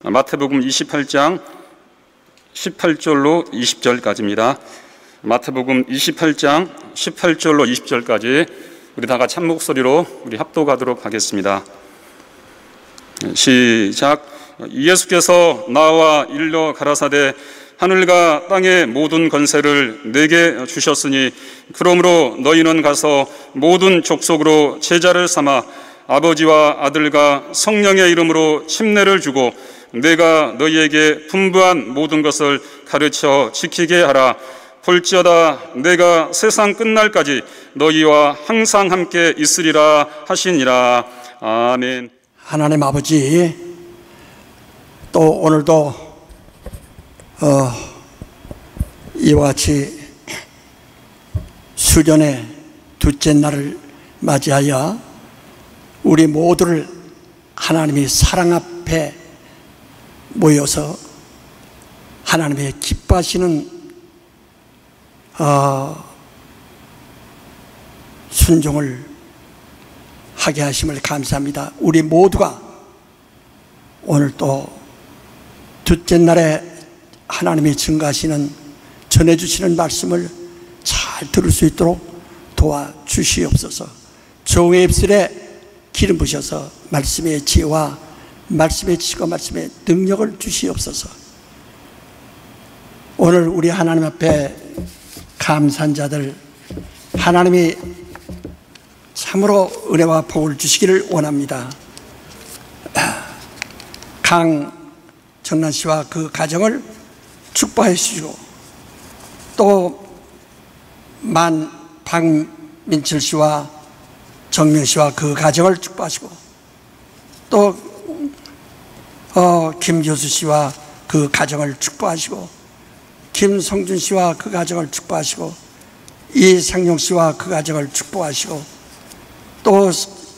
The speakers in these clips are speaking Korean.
마태복음 28장 18절로 20절까지입니다. 마태복음 28장 18절로 20절까지 우리 다 같이 한 목소리로 우리 합독하도록 하겠습니다. 시작. 예수께서 나와 일러 가라사대 하늘과 땅의 모든 권세를 내게 주셨으니 그러므로 너희는 가서 모든 족속으로 제자를 삼아 아버지와 아들과 성령의 이름으로 침례를 주고 내가 너희에게 분부한 모든 것을 가르쳐 지키게 하라. 볼지어다 내가 세상 끝날까지 너희와 항상 함께 있으리라 하시니라. 아멘. 하나님 아버지, 또 오늘도 이와 같이 수련의 둘째 날을 맞이하여 우리 모두를 하나님의 사랑 앞에 모여서 하나님의 기뻐하시는 순종을 하게 하심을 감사합니다. 우리 모두가 오늘 또 둘째 날에 하나님이 증거하시는, 전해주시는 말씀을 잘 들을 수 있도록 도와주시옵소서. 종의 입술에 기름 부셔서 말씀의 지혜와 말씀의 지식과 말씀의 능력을 주시옵소서. 오늘 우리 하나님 앞에 감사한 자들, 하나님이 참으로 은혜와 복을 주시기를 원합니다. 강정란 씨와 그 가정을 축복해 주시고, 또 박민철 씨와 정명 씨와 그 가정을 축복하시고, 또 김교수 씨와 그 가정을 축복하시고, 김성준 씨와 그 가정을 축복하시고, 이상용 씨와 그 가정을 축복하시고, 또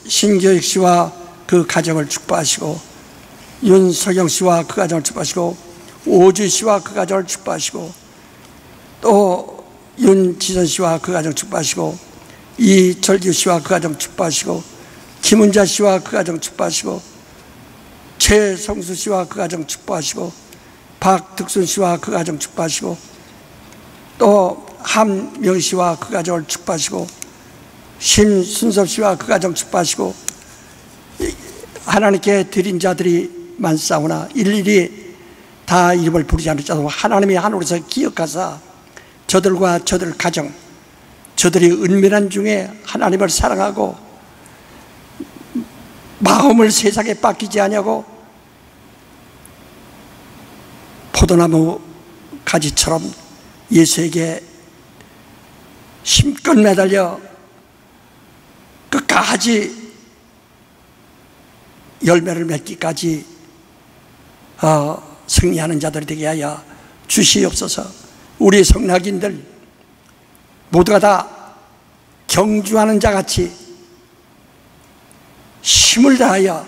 신교익 씨와 그 가정을 축복하시고, 윤석영 씨와 그 가정을 축복하시고, 오주 씨와 그 가정을 축복하시고, 또 윤지선 씨와 그 가정 축복하시고, 이철규 씨와 그 가정 축복하시고, 김은자 씨와 그 가정 축복하시고, 최성수 씨와 그 가정 축복하시고, 박득순 씨와 그 가정 축복하시고, 또 함명 씨와 그 가정을 축복하시고, 심순섭 씨와 그 가정 축복하시고, 하나님께 드린 자들이 많사오나 일일이 다 이름을 부르지 않을지라도 하나님이 하늘에서 기억하사 저들과 저들 가정, 저들이 은밀한 중에 하나님을 사랑하고 마음을 세상에 뺏기지 아니하고 포도나무 가지처럼 예수에게 힘껏 매달려 끝까지 열매를 맺기까지 승리하는 자들이 되게 하여 주시옵소서. 우리 성락인들 모두가 다 경주하는 자같이 힘을 다하여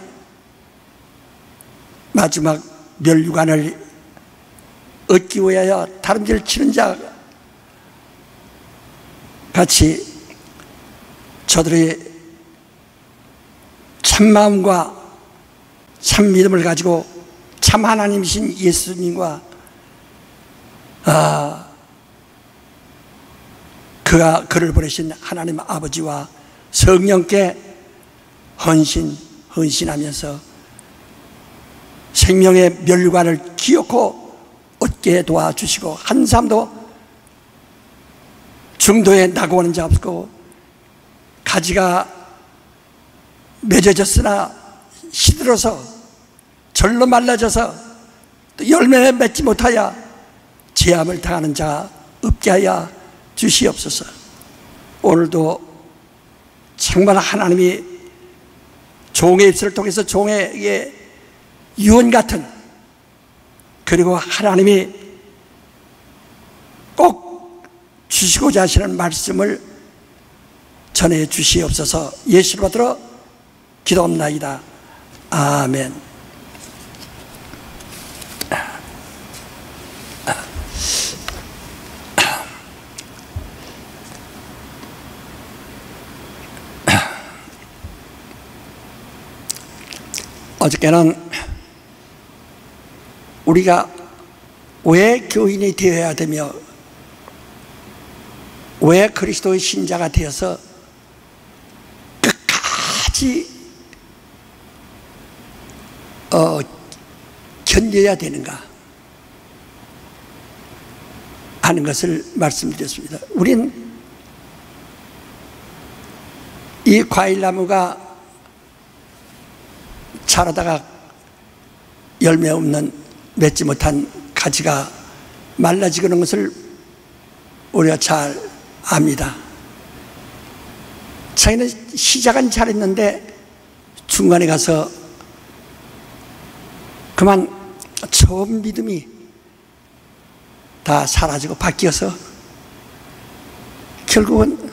마지막 멸류관을 얻기 위하여 다른 데를 치는 자 같이 저들의 참마음과 참 믿음을 가지고 참 하나님이신 예수님과 그를 보내신 하나님 아버지와 성령께 헌신하면서 생명의 멸류관을 기어코 얻게 도와주시고, 한 사람도 중도에 낙오하는 자 없고, 가지가 맺어졌으나 시들어서 절로 말라져서 또 열매를 맺지 못하여 재앙을 당하는 자가 없게 하여 주시옵소서. 오늘도 정말 하나님이 종의 입술을 통해서 종에게 유언 같은, 그리고 하나님이 꼭 주시고자 하시는 말씀을 전해 주시옵소서. 예수를 받들어 기도합나이다. 아멘. 어저께는 우리가 왜 교인이 되어야 되며 왜 그리스도의 신자가 되어서 끝까지 견뎌야 되는가 하는 것을 말씀드렸습니다. 우린 이 과일나무가 자라다가 열매 없는 맺지 못한 가지가 말라지고 그런 것을 우리가 잘 압니다. 자기는 시작은 잘했는데 중간에 가서 그만 처음 믿음이 다 사라지고 바뀌어서 결국은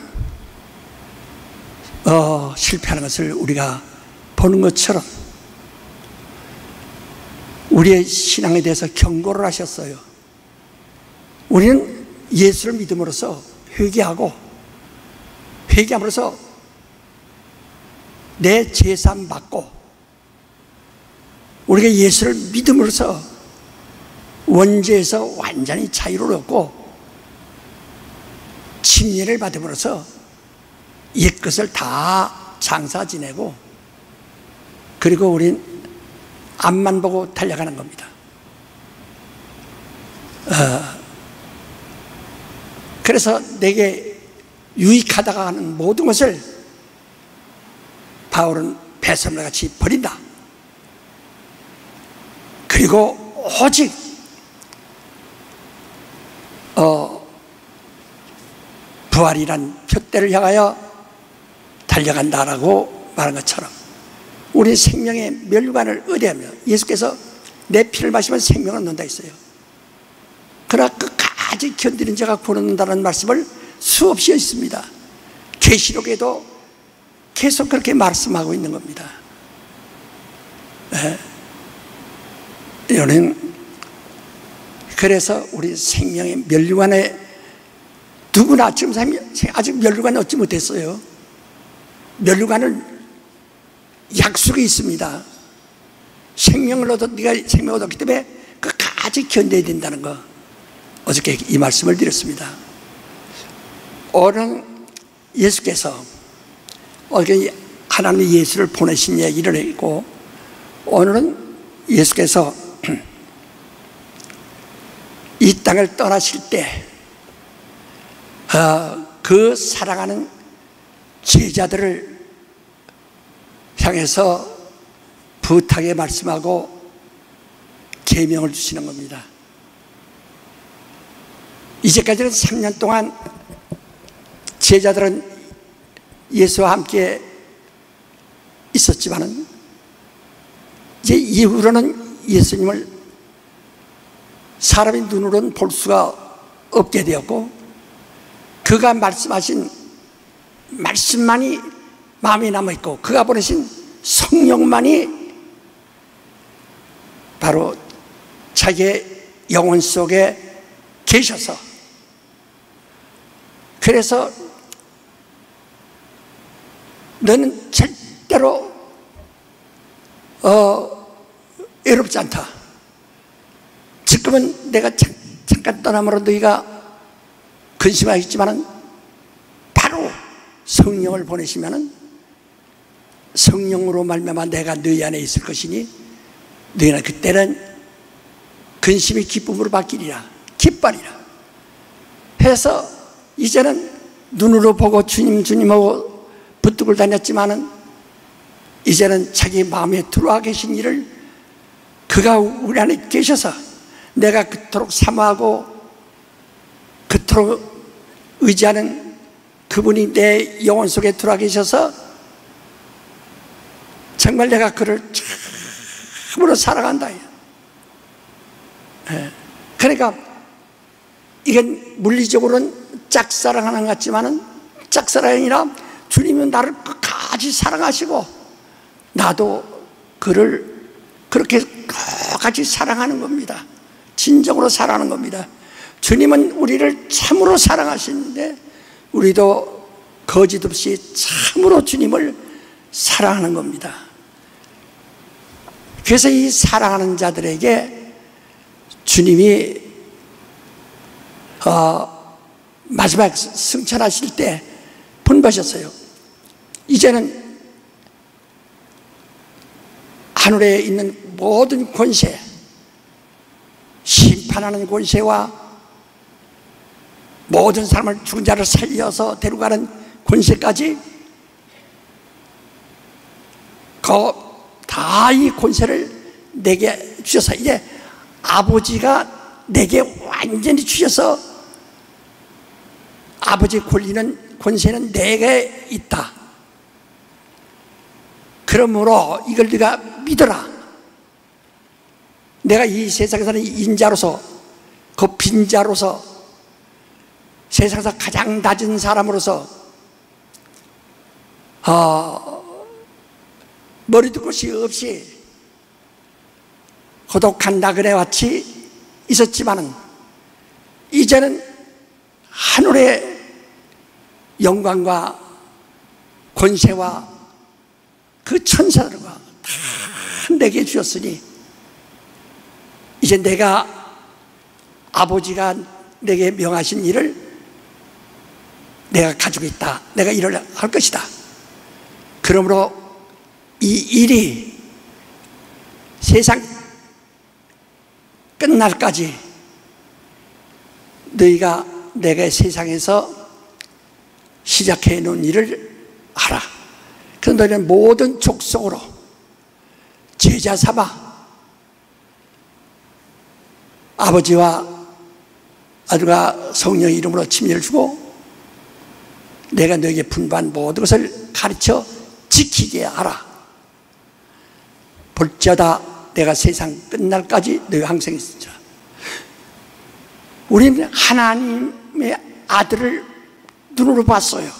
실패하는 것을 우리가 보는 것처럼 우리의 신앙에 대해서 경고를 하셨어요. 우리는 예수를 믿음으로써 회개함으로써 내 죄사함 받고 우리가 예수를 믿음으로써 원죄에서 완전히 자유를 얻고 침례를 받음으로써 옛것을 다 장사 지내고 그리고 우린 앞만 보고 달려가는 겁니다. 그래서 내게 유익하다가 하는 모든 것을 바울은 배설물같이 버린다. 그리고 오직 부활이란 표대를 향하여 달려간다라고 말한 것처럼 우리 생명의 멸류관을 의뢰하며 예수께서 내 피를 마시면 생명을 얻는다 했어요. 그러나 끝까지 견디는 자가 구원 얻는다는 말씀을 수없이 있습니다. 계시록에도 계속 그렇게 말씀하고 있는 겁니다. 이거는 그래서 우리 생명의 멸류관에 누구나 지금 아직 멸류관 얻지 못했어요. 멸류관을 약속이 있습니다. 생명을 네가 생명을 얻었기 때문에 끝까지 견뎌야 된다는 거 어저께 이 말씀을 드렸습니다. 오늘 예수께서 어저께 하나님의 예수를 보내신 얘기를 했고 오늘은 예수께서 이 땅을 떠나실 때 그 사랑하는 제자들을 향해서 부탁에 말씀하고 계명을 주시는 겁니다. 이제까지는 3년 동안 제자들은 예수와 함께 있었지만은 이제 이후로는 예수님을 사람의 눈으로는 볼 수가 없게 되었고 그가 말씀하신 말씀만이 마음에 남아있고 그가 보내신 성령만이 바로 자기의 영혼 속에 계셔서 그래서 너는 절대로 외롭지 않다. 지금은 내가 잠깐 떠남으로 너희가 근심하겠지만은 바로 성령을 보내시면은 성령으로 말미암아 내가 너희 안에 있을 것이니 너희는 그때는 근심이 기쁨으로 바뀌리라. 기뻐하리라. 해서 이제는 눈으로 보고 주님하고 부뚜을 다녔지만은 이제는 자기 마음에 들어와 계신 일을 그가 우리 안에 계셔서 내가 그토록 사모하고 그토록 의지하는 그분이 내 영혼 속에 들어와 계셔서 정말 내가 그를 참으로 사랑한다. 그러니까 이건 물리적으로는 짝사랑하는 것 같지만은 짝사랑이 아니라 주님은 나를 끝까지 사랑하시고 나도 그를 그렇게 끝까지 사랑하는 겁니다. 진정으로 사랑하는 겁니다. 주님은 우리를 참으로 사랑하시는데 우리도 거짓 없이 참으로 주님을 사랑하는 겁니다. 그래서 이 사랑하는 자들에게 주님이 마지막 승천하실 때 분부하셨어요. 이제는 하늘에 있는 모든 권세, 심판하는 권세와 모든 사람을 죽은 자를 살려서 데려가는 권세까지 다 이 권세를 내게 주셔서 이제 아버지가 내게 완전히 주셔서 아버지 권리는 권세는 내게 있다. 그러므로 이걸 네가 믿어라. 내가 이 세상에서는 인자로서 그 빈자로서 세상에서 가장 낮은 사람으로서 머리도 곳이 없이 고독한 나그네 같이 있었지만은 이제는 하늘의 영광과 권세와 그 천사들과 다 내게 주셨으니 이제 내가 아버지가 내게 명하신 일을 내가 가지고 있다. 내가 일을 할 것이다. 그러므로 이 일이 세상 끝날까지 너희가 내가 세상에서 시작해 놓은 일을 하라. 그래서 너희는 모든 족속으로 제자 삼아 아버지와 아들과 성령의 이름으로 침례를 주고 내가 너에게 분부한 모든 것을 가르쳐 지키게 하라. 볼지어다 내가 세상 끝날까지 너희와 항상 있으리라. 우리는 하나님의 아들을 눈으로 봤어요.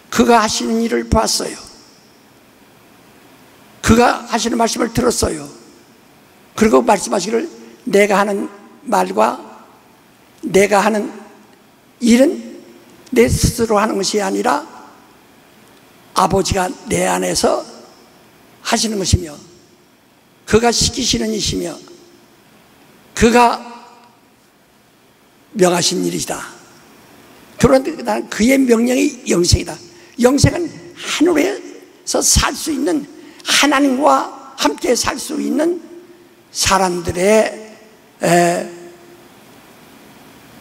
그가 하시는 일을 봤어요. 그가 하시는 말씀을 들었어요. 그리고 말씀하시기를 내가 하는 말과 내가 하는 일은 내 스스로 하는 것이 아니라 아버지가 내 안에서 하시는 것이며 그가 시키시는 일이시며 그가 명하신 일이다. 그런데 나는 그의 명령이 영생이다. 영생은 하늘에서 살 수 있는 하나님과 함께 살 수 있는 사람들의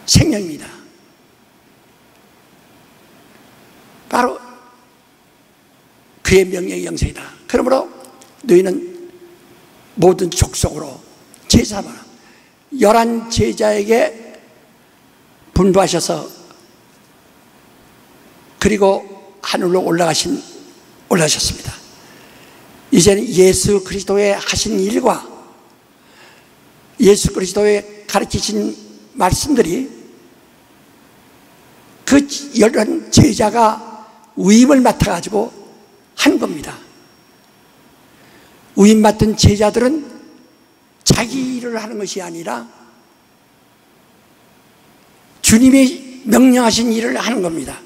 생명입니다. 바로 그의 명령이 영생이다. 그러므로 너희는 모든 족속으로 제자마라. 11 제자에게 분부하셔서 그리고 하늘로 올라가셨습니다. 이제는 예수 그리스도의 하신 일과 예수 그리스도의 가르치신 말씀들이 그 11 제자가 위임을 맡아가지고 한 겁니다. 위임 맡은 제자들은 자기 일을 하는 것이 아니라 주님이 명령하신 일을 하는 겁니다.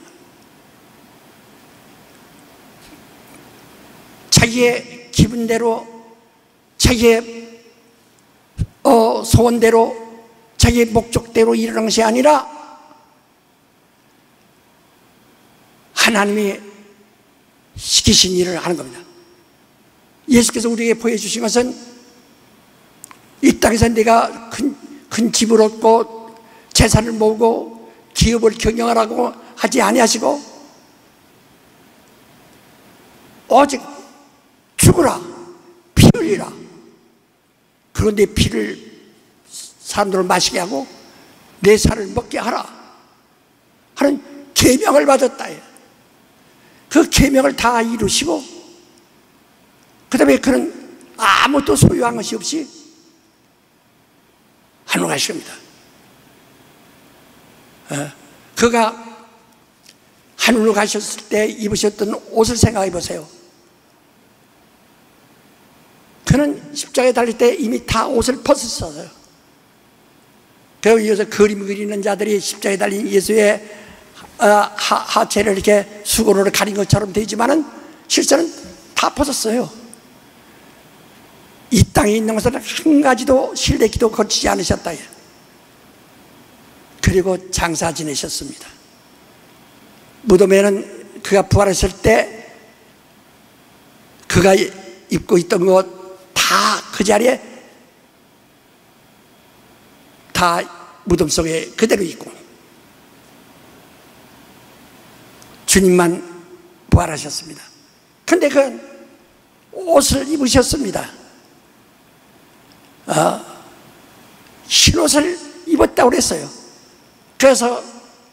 자기의 기분대로, 자기의 소원대로, 자기의 목적대로 일하는 것이 아니라 하나님이 시키신 일을 하는 겁니다. 예수께서 우리에게 보여주신 것은 이 땅에서 내가 큰 집을 얻고 재산을 모으고 기업을 경영하라고 하지 아니하시고 오직 죽으라, 피 흘리라. 그리고 내 피를 사람들을 마시게 하고 내 살을 먹게 하라 하는 계명을 받았다. 그 계명을 다 이루시고 그 다음에 그는 아무것도 소유한 것이 없이 하늘로 가십니다. 그가 하늘로 가셨을 때 입으셨던 옷을 생각해 보세요. 그는 십자가에 달릴 때 이미 다 옷을 벗었어요. 그리고 이어서 그림 그리는 자들이 십자가에 달린 예수의 하체를 이렇게 수건으로 가린 것처럼 되지만은 실제는 다 벗었어요. 이 땅에 있는 것은 한 가지도 실내기도 거치지 않으셨다. 그리고 장사 지내셨습니다. 무덤에는 그가 부활했을 때 그가 입고 있던 것 다 그 자리에 다 무덤 속에 그대로 있고, 주님만 부활하셨습니다. 그런데 그 옷을 입으셨습니다. 흰옷을 입었다고 그랬어요. 그래서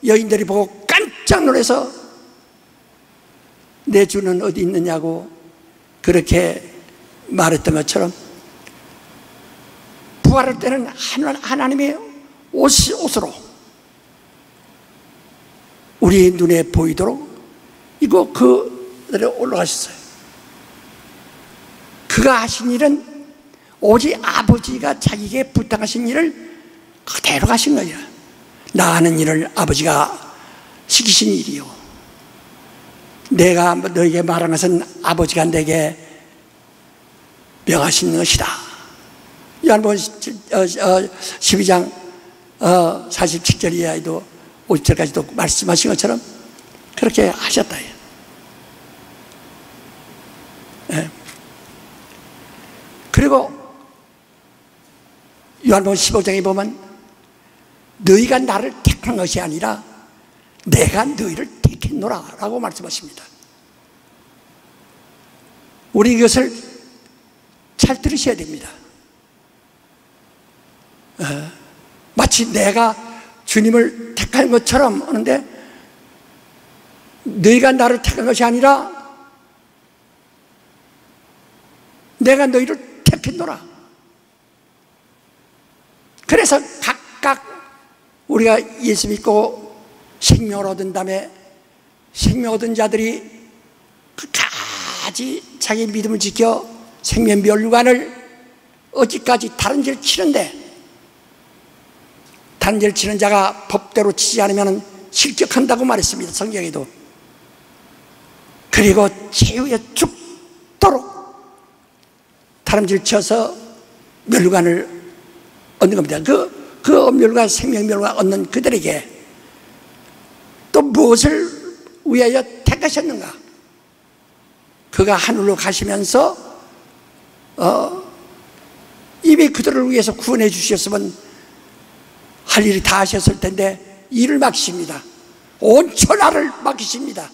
여인들이 보고 깜짝 놀라서 내 주는 어디 있느냐고 그렇게 말했던 것처럼, 부활할 때는 하나님의 옷으로 우리 눈에 보이도록 이거 그대로 올라가셨어요. 그가 하신 일은 오직 아버지가 자기에게 부탁하신 일을 그대로 하신 거예요. 나 하는 일을 아버지가 시키신 일이요, 내가 너에게 말한 것은 아버지가 내게 명하신 것이다. 요한복음 12장 47절 이하에도 50절까지도 말씀하신 것처럼 그렇게 하셨다. 예. 그리고 요한복음 15장에 보면 너희가 나를 택한 것이 아니라 내가 너희를 택했노라 라고 말씀하십니다. 우리 이것을 잘 들으셔야 됩니다. 마치 내가 주님을 택한 것처럼 하는데, 너희가 나를 택한 것이 아니라 내가 너희를 택했노라. 그래서 각각 우리가 예수 믿고 생명을 얻은 다음에 생명 얻은 자들이 끝까지 자기 믿음을 지켜 생명멸류관을 어디까지 다른 죄를 치는데, 다른 죄를 치는 자가 법대로 치지 않으면 실격한다고 말했습니다, 성경에도. 그리고 최후에 죽도록 다른 죄를 쳐서 멸류관을 얻는 겁니다. 그 멸류관, 생명멸류관 얻는 그들에게 또 무엇을 위하여 택하셨는가? 그가 하늘로 가시면서 이미 그들을 위해서 구원해 주셨으면 할 일이 다 하셨을 텐데 일을 맡기십니다. 온 천하를 맡기십니다.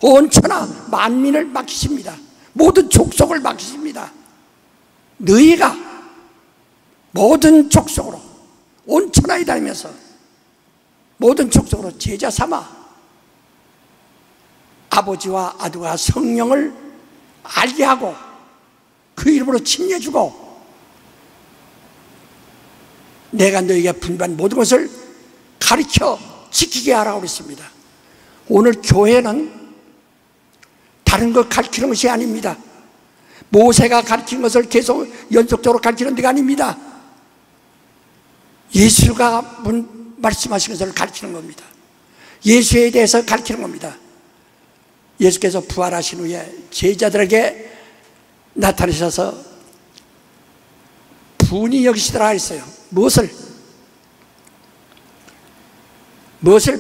온 천하 만민을 맡기십니다. 모든 족속을 맡기십니다. 너희가 모든 족속으로 온 천하에 다니면서 모든 족속으로 제자 삼아 아버지와 아들과 성령을 알게 하고 그 이름으로 침례주고 내가 너희에게 분배한 모든 것을 가르쳐 지키게 하라고 그랬습니다. 오늘 교회는 다른 것 가르치는 것이 아닙니다. 모세가 가르친 것을 계속 연속적으로 가르치는 데가 아닙니다. 예수가 말씀하신 것을 가르치는 겁니다. 예수에 대해서 가르치는 겁니다. 예수께서 부활하신 후에 제자들에게 나타나셔서 분이 여기시더라 했어요. 무엇을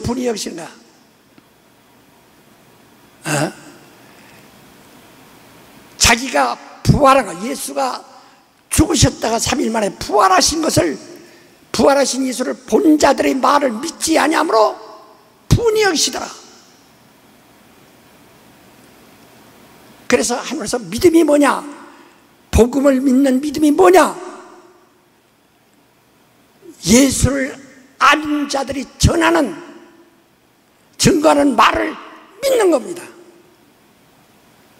분이 여기신가? 자기가 부활한 것, 예수가 죽으셨다가 3일 만에 부활하신 것을, 부활하신 예수를 본 자들의 말을 믿지 아니하므로 분이 여기시더라. 그래서 하늘에서 믿음이 뭐냐? 복음을 믿는 믿음이 뭐냐? 예수를 아는 자들이 전하는, 증거하는 말을 믿는 겁니다.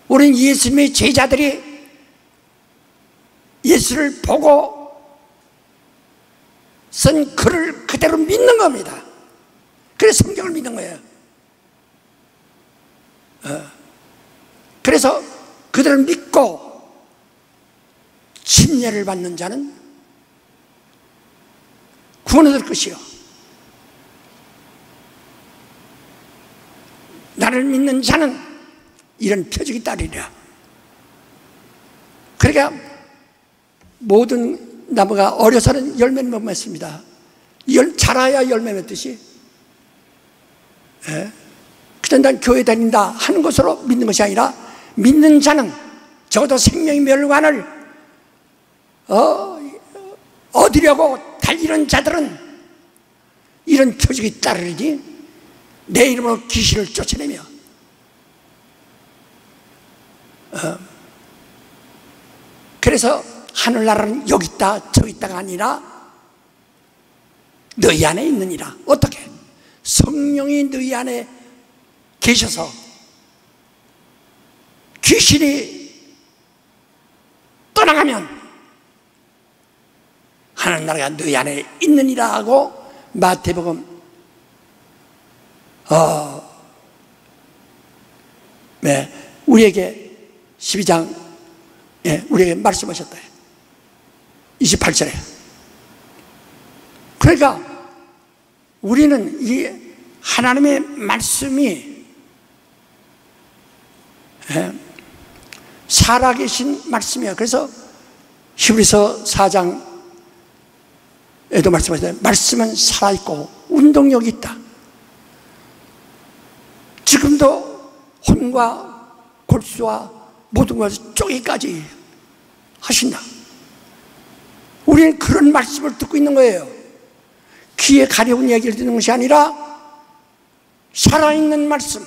우리는 예수님의 제자들이 예수를 보고 쓴 글을 그대로 믿는 겁니다. 그래서 성경을 믿는 거예요. 그래서 그들을 믿고 침례를 받는 자는 구원을 얻을 것이요, 나를 믿는 자는 이런 표적이 따르리라. 그러니까 모든 나무가 어려서는 열매는 못 맺습니다. 자라야 열매 맺듯이. 예. 그때 난 교회 다닌다 하는 것으로 믿는 것이 아니라, 믿는 자는 적어도 생명의 멸관을 얻으려고 달리는 자들은 이런 표적이 따르지, 내 이름으로 귀신을 쫓아내며 그래서 하늘나라는 여기 있다 저기 있다가 아니라 너희 안에 있느니라. 어떻게? 성령이 너희 안에 계셔서 귀신이 떠나가면 하늘나라가 너희 안에 있느니라 하고, 마태복음 우리에게 12장 우리에게 말씀하셨다. 28절에. 그러니까 우리는 이 하나님의 말씀이 살아계신 말씀이에요. 그래서 히브리서 4장에도 말씀하셨어요. 말씀은 살아있고 운동력이 있다. 지금도 혼과 골수와 모든 것을 쪼개기까지 하신다. 우리는 그런 말씀을 듣고 있는 거예요. 귀에 가려운 얘기를 듣는 것이 아니라 살아있는 말씀,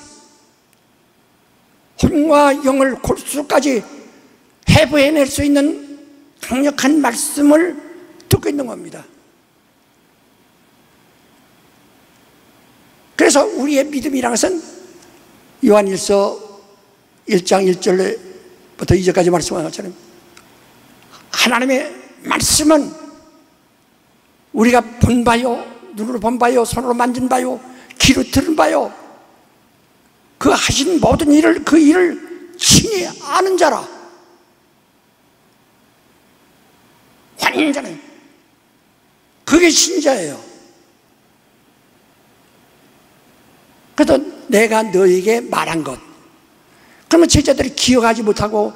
혼과 영을 골수까지 해부해낼 수 있는 강력한 말씀을 듣고 있는 겁니다. 그래서 우리의 믿음이라는 것은 요한일서 1장 1절부터 2절까지 말씀한 것처럼 하나님의 말씀은 우리가 본 바요, 눈으로 본 바요, 손으로 만진 바요, 귀로 들은 바요, 그 하신 모든 일을, 그 일을 친히 아는 자라. 완전히 그게 신자예요. 그래서 내가 너에게 말한 것, 그러면 제자들이 기억하지 못하고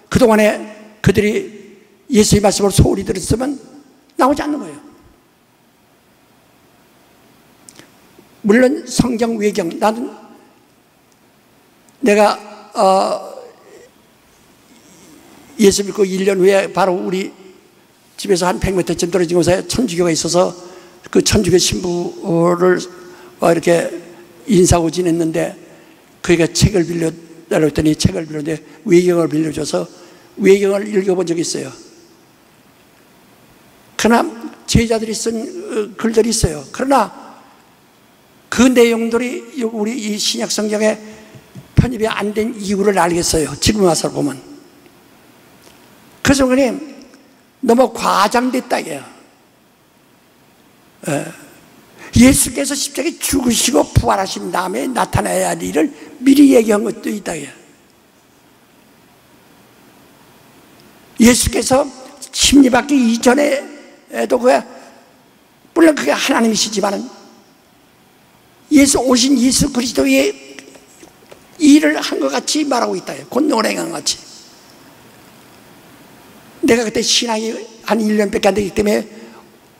그동안에 그들이 예수의 말씀을 소홀히 들었으면 나오지 않는 거예요. 물론 성경 외경, 나는 내가 예수 믿고 1년 후에 바로 우리 집에서 한 100m쯤 떨어진 곳에 천주교가 있어서 그 천주교 신부를 이렇게 인사하고 지냈는데, 그가 책을 빌려달라고 했더니 책을 빌렸는데 외경을 빌려줘서 외경을 읽어본 적이 있어요. 그러나 제자들이 쓴 글들이 있어요. 그러나 그 내용들이 우리 이 신약 성경에 편입이 안 된 이유를 알겠어요. 지금 와서 보면. 그래서 그냥 너무 과장됐다 이게요. 예수께서 십자가에 죽으시고 부활하신 다음에 나타나야 할 일을 미리 얘기한 것도 있다. 예수께서 심리받기 이전에도 물론 그게 하나님이시지만은 오신 예수 그리스도의 일을 한 것 같이 말하고 있다. 권능을 행한 것 같이. 내가 그때 신앙이 한 1년밖에 안 되기 때문에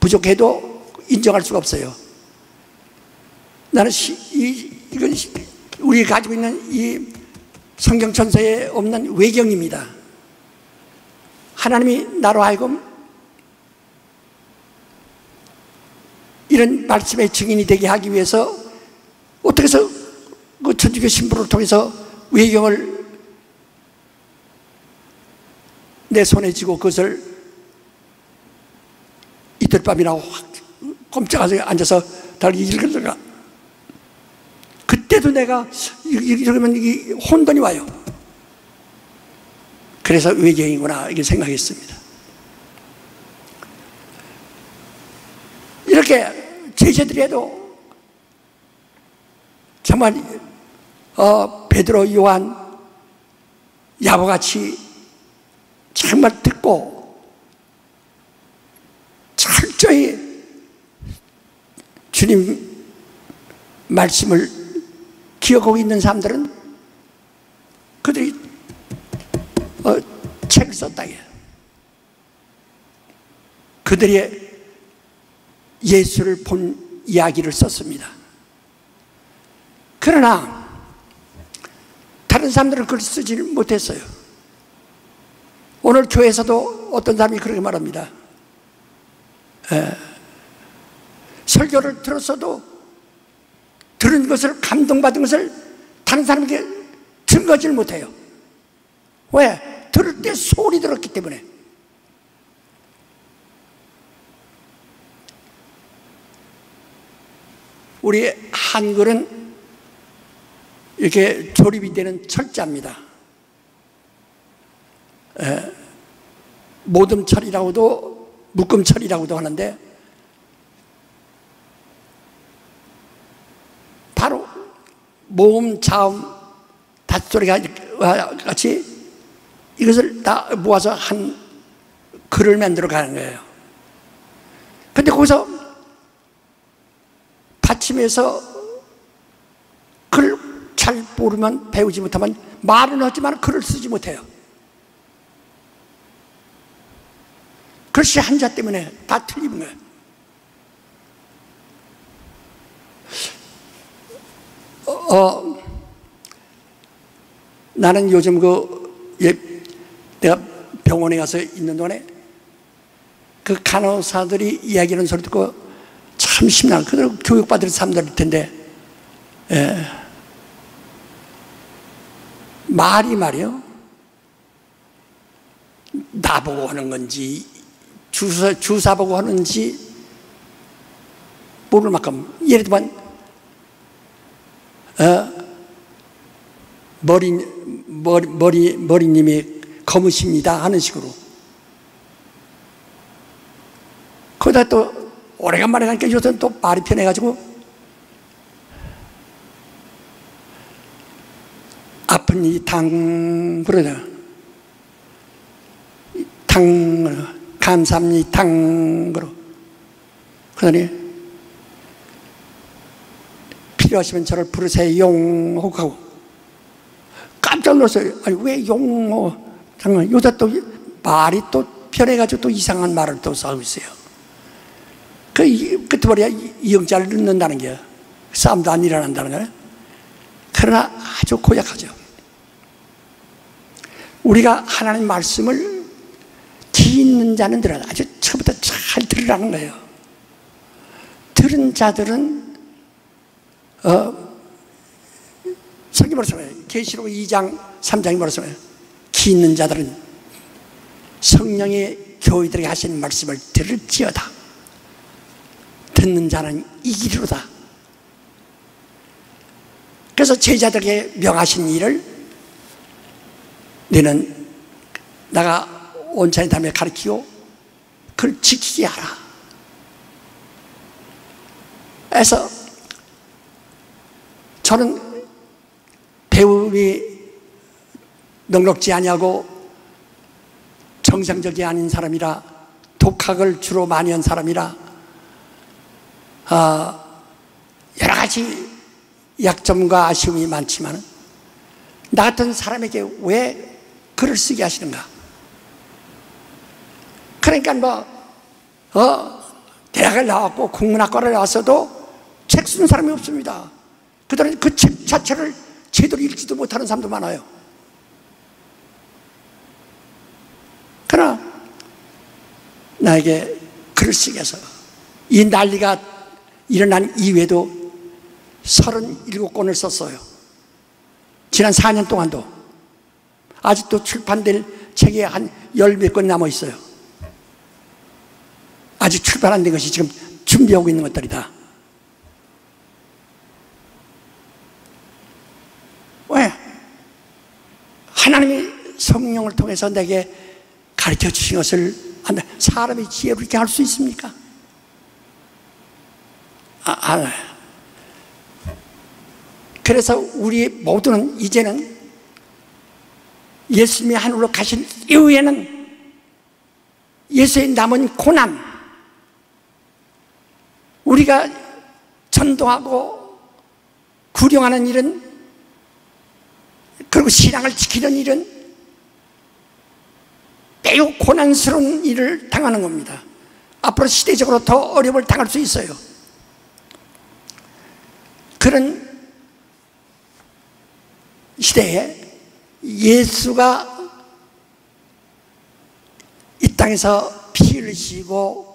부족해도 인정할 수가 없어요. 나는 이건 우리가 가지고 있는 이 성경천서에 없는 외경입니다. 하나님이 나로 하여금 이런 말씀의 증인이 되게 하기 위해서 어떻게 해서 그 천주교 신부를 통해서 외경을 내 손에 쥐고 그것을 이틀 밤이나 꼼짝하지 앉아서 달리 읽으다가, 그때도 내가 이러면 이게 혼돈이 와요. 그래서 외경이구나 이렇게 생각했습니다. 이렇게 제자들이 해도 정말 베드로, 요한, 야고같이 정말 듣고 철저히 주님 말씀을 기억하고 있는 사람들은 그들이 책을 썼다. 그들의 예수를 본 이야기를 썼습니다. 그러나 다른 사람들은 그걸 쓰지 못했어요. 오늘 교회에서도 어떤 사람이 그렇게 말합니다. 설교를 들었어도 들은 것을, 감동받은 것을 다른 사람에게 증거지를 못해요. 왜? 들을 때 소리 들었기 때문에. 우리 한글은 이렇게 조립이 되는 철자입니다. 모듬철이라고도 묶음철이라고도 하는데, 바로 모음, 자음, 닷소리가 같이 이것을 다 모아서 한 글을 만들어 가는 거예요. 근데 거기서 받침에서 글 잘 모르면, 배우지 못하면 말은 하지만 글을 쓰지 못해요. 글씨 한자 때문에 다 틀린 거예요. 나는 요즘 내가 병원에 가서 있는 동안에 그 간호사들이 이야기하는 소리 듣고 참 심나. 그들 교육받을 사람들일 텐데, 말이요, 나보고 하는 건지 주사 보고 하는지 모를 만큼, 예를 들면 머리님이 검으십니다 하는 식으로. 거기다 또 오래간만에 가니까 요새는 또 말이 편해가지고, 아픈 이 당, 그러자. 감사합니다, 당으로. 그러더니, 필요하시면 저를 부르세요, 하고. 깜짝 놀랐어요. 아니, 왜 장관, 요새 또 말이 또 편해가지고 또 이상한 말을 또 싸우고 있어요. 그때 말이야, 이영자를 넣는다는 게 싸움도 안 일어난다는 거예요. 그러나 아주 고약하죠. 우리가 하나님 말씀을 귀 있는 자는 들어라. 아주 처음부터 잘 들으라는 거예요. 들은 자들은 성경 말씀에 계시록 2장 3장이 말씀에 귀 있는 자들은 성령의 교회들에게 하시는 말씀을 들을지어다. 듣는 자는 이기리로다. 그래서 제자들에게 명하신 일을 너는 나가 온전히 다음에 가르치고 그걸 지키게 하라. 그래서 저는 배움이 넉넉지 아니하고 정상적이 아닌 사람이라, 독학을 주로 많이 한 사람이라 여러 가지 약점과 아쉬움이 많지만, 나 같은 사람에게 왜 글을 쓰게 하시는가? 그러니까 대학을 나왔고 국문학과를 나왔어도 책 쓴 사람이 없습니다. 그들은 그 책 자체를 제대로 읽지도 못하는 사람도 많아요. 그러나 나에게 글을 쓰게 해서 이 난리가 일어난 이후에도 37권을 썼어요. 지난 4년 동안도. 아직도 출판될 책이 한 10몇 권 남아 있어요. 아직 출판 안 된 것이 지금 준비하고 있는 것들이다. 왜? 하나님이 성령을 통해서 내게 가르쳐 주신 것을 사람이 지혜로 이렇게 할 수 있습니까? 그래서 우리 모두는 이제는 예수님이 하늘로 가신 이후에는 예수의 남은 고난, 우리가 전도하고 구령하는 일은, 그리고 신앙을 지키는 일은 매우 고난스러운 일을 당하는 겁니다. 앞으로 시대적으로 더 어려움을 당할 수 있어요. 그런 시대에 예수가 이 땅에서 피 흘리시고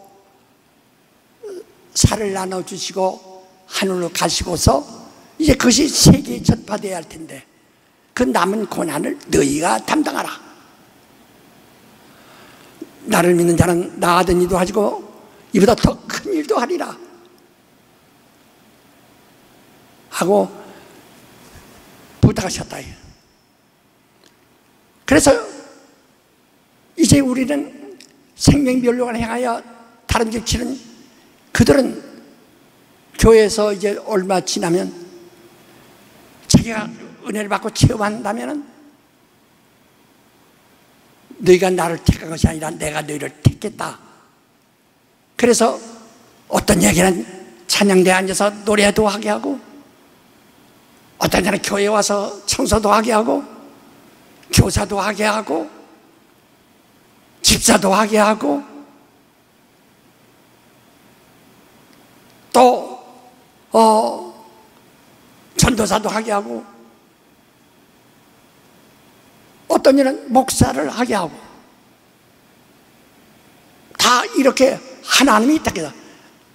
살을 나눠주시고 하늘로 가시고서 이제 그것이 세계에 전파되어야 할 텐데 그 남은 고난을 너희가 담당하라. 나를 믿는 자는 나 하던 일도 하시고 이보다 더 큰 일도 하리라 하고 부탁하셨다. 그래서 이제 우리는 생명면류관을 향하여 다름질 치는 그들은 교회에서 이제 얼마 지나면 자기가 은혜를 받고 체험한다면 너희가 나를 택한 것이 아니라 내가 너희를 택했다. 그래서 어떤 얘기는 찬양대에 앉아서 노래도 하게 하고 어떤 자는 교회에 와서 청소도 하게 하고 교사도 하게 하고 집사도 하게 하고 또 전도사도 하게 하고 어떤 일은 목사를 하게 하고 다 이렇게 하나님이 있다.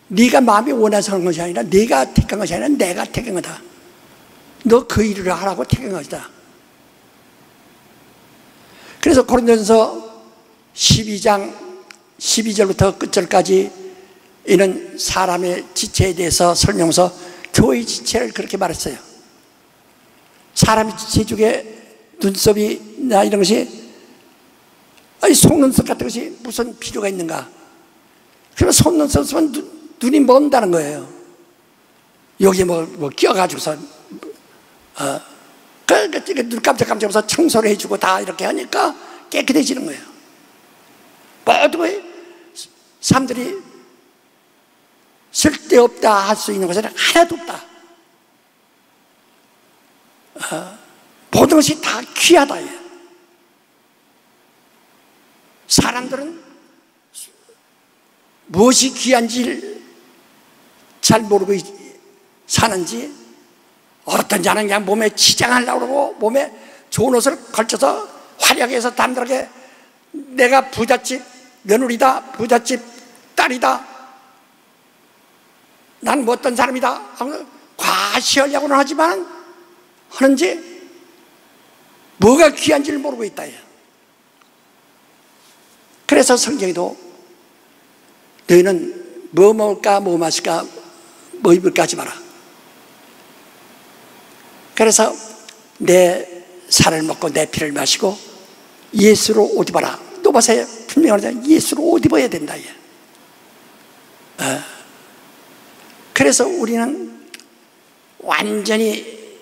네가 마음이 원해서 하는 것이 아니라 네가 택한 것이 아니라 내가 택한 거다. 너 그 일을 하라고 택한 것이다. 그래서 고린도전서 12장 12절부터 끝절까지 이는 사람의 지체에 대해서 설명서 교회의 지체를 그렇게 말했어요. 사람의 지체 중에 눈썹이나 이런 것이 속눈썹 같은 것이 무슨 필요가 있는가? 그러면 속눈썹 쓰면 눈이 먼다는 거예요. 여기 뭐 끼어가지고서 눈 깜짝깜짝해서 청소를 해주고 다 이렇게 하니까 깨끗해지는 거예요. 모두 사람들이 쓸데없다 할 수 있는 것은 하나도 없다. 모든 것이 다 귀하다. 사람들은 무엇이 귀한지를 잘 모르고 사는지 어떤 자는 그냥 몸에 치장하려고 그러고 몸에 좋은 옷을 걸쳐서 화려하게 해서 남들에게 내가 부잣집 며느리다, 부잣집 딸이다, 난 뭐 어떤 사람이다 과시하려고는 하지만 하는지 뭐가 귀한지를 모르고 있다. 그래서 성경에도 너희는 뭐 먹을까 뭐 마실까 뭐 입을까 하지 마라. 그래서 내 살을 먹고 내 피를 마시고 예수로 옷 입어라. 또 보세요. 분명하잖아요. 예수로 옷 입어야 된다. 그래서 우리는 완전히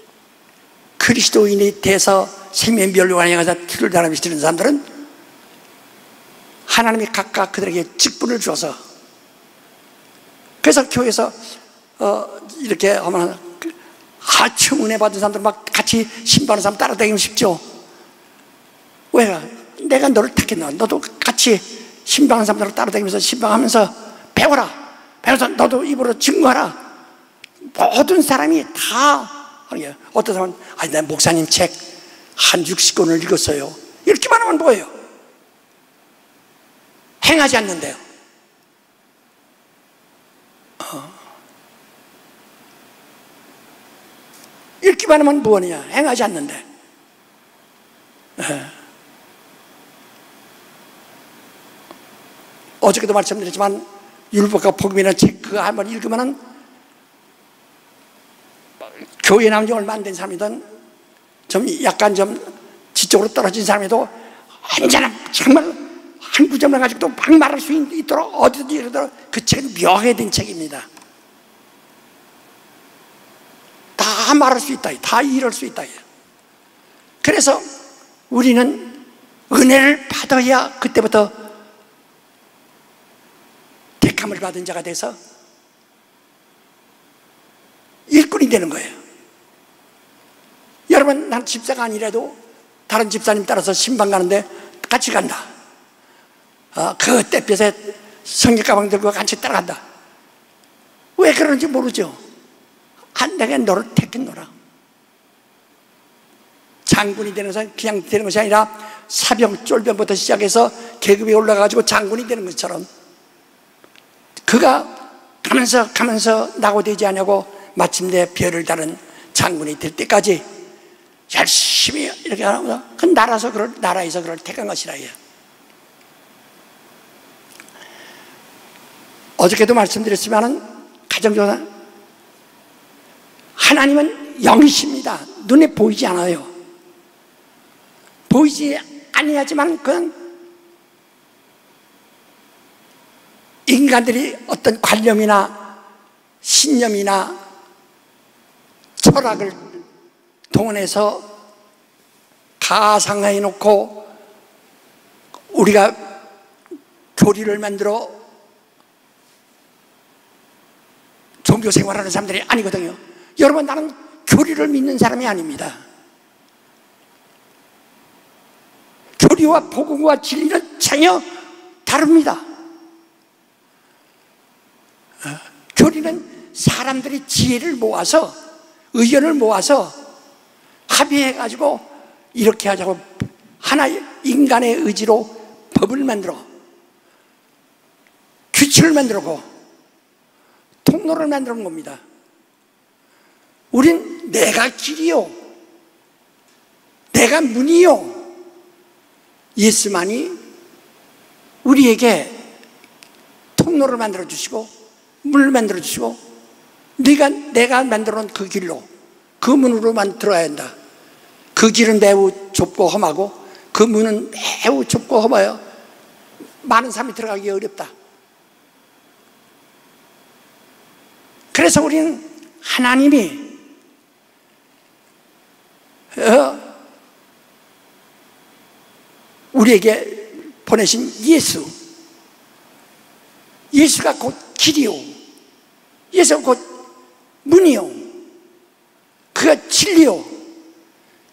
그리스도인이 돼서 생명면류관에 가서 피를 달아주시는 사람들은 하나님이 각각 그들에게 직분을 주어서 그래서 교회에서 이렇게 하면 처음 은혜 받은 사람들 막 같이 신방하는 사람 따라다니면 쉽죠. 왜? 내가 너를 택했나? 너도 같이 신방하는 사람들을 따라다니면서 신방하면서 배워라. 배워서 너도 입으로 증거하라. 모든 사람이 다 어떤 사람은 내 목사님 책 한 60권을 읽었어요. 읽기만 하면 뭐예요? 행하지 않는데요. 읽기만 하면 뭐하느냐? 행하지 않는데. 어저께도 말씀드렸지만 율법과 복음이라는 책 그거 한번 읽으면은 교회 나온 지 얼마 안 된 사람이든 좀 약간 좀 지적으로 떨어진 사람이도 언제나 정말 한 구절만 가지고도 막 말할 수 있도록 어디든지 이러도록 그 책은 묘하게 된 책입니다. 다 말할 수 있다. 다 이럴 수 있다. 그래서 우리는 은혜를 받아야 그때부터 택함을 받은 자가 돼서 일꾼이 되는 거예요. 여러분, 난 집사가 아니라도 다른 집사님 따라서 신방 가는데 같이 간다. 그 땡볕에 성경 가방 들고 같이 따라간다. 왜 그런지 모르죠. 내가 너를 택했노라. 장군이 되는 것은 그냥 되는 것이 아니라 사병, 쫄병부터 시작해서 계급이 올라가가지고 장군이 되는 것처럼 그가 가면서 낙오되지 않냐고 마침내 별을 다른 장군이 될 때까지 열심히 이렇게 하면서 그 나라에서 그를 택한 것이라 해요. 어저께도 말씀드렸지만은 가정교사 하나님은 영이십니다. 눈에 보이지 않아요. 보이지 아니하지만 그건 인간들이 어떤 관념이나 신념이나 철학을 동원해서 가상해 놓고 우리가 교리를 만들어 종교 생활하는 사람들이 아니거든요. 여러분, 나는 교리를 믿는 사람이 아닙니다. 교리와 복음과 진리는 전혀 다릅니다. 교리는 사람들이 지혜를 모아서 의견을 모아서 합의해가지고 이렇게 하자고 하나의 인간의 의지로 법을 만들어 규칙을 만들고 통로를 만드는 겁니다. 우린 내가 길이요, 내가 문이요, 예수만이 우리에게 통로를 만들어 주시고 문을 만들어 주시고 내가 만들어 놓은 그 길로, 그 문으로만 들어야 한다. 그 길은 매우 좁고 험하고 그 문은 매우 좁고 험해요. 많은 사람이 들어가기 어렵다. 그래서 우리는 하나님이 우리에게 보내신 예수가 곧 길이요, 예수가 곧 문이요, 그가 진리요,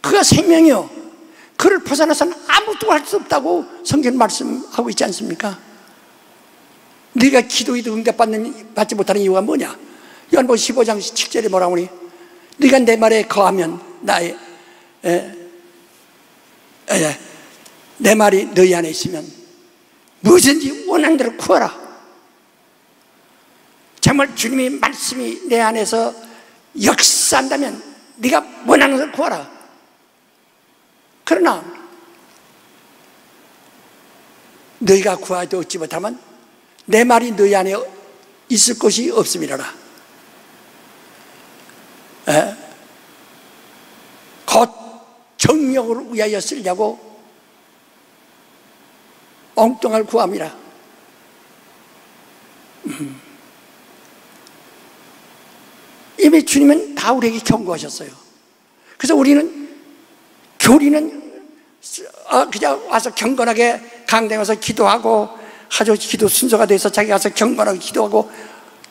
그가 생명이요, 그를 벗어나서는 아무것도 할 수 없다고 성경 말씀하고 있지 않습니까? 네가 기도해도 응답받지 못하는 이유가 뭐냐? 요한복음 15장 7절에 뭐라고 하니? 네가 내 말에 거하면 내 말이 너희 안에 있으면 무엇인지 원하는 대로 구하라. 정말 주님의 말씀이 내 안에서 역사한다면 네가 원하는 대로 구하라. 그러나 너희가 구하도 얻지 못하면 내 말이 너희 안에 있을 것이 없음이라라. 곧 정령을 위하여 쓰려고 엉뚱할 구함이라. 이미 주님은 다 우리에게 경고하셨어요. 그래서 우리는 교리는 그냥 와서 경건하게 강당에 와서 기도하고 아주 기도 순서가 돼서 자기 가서 경건하게 기도하고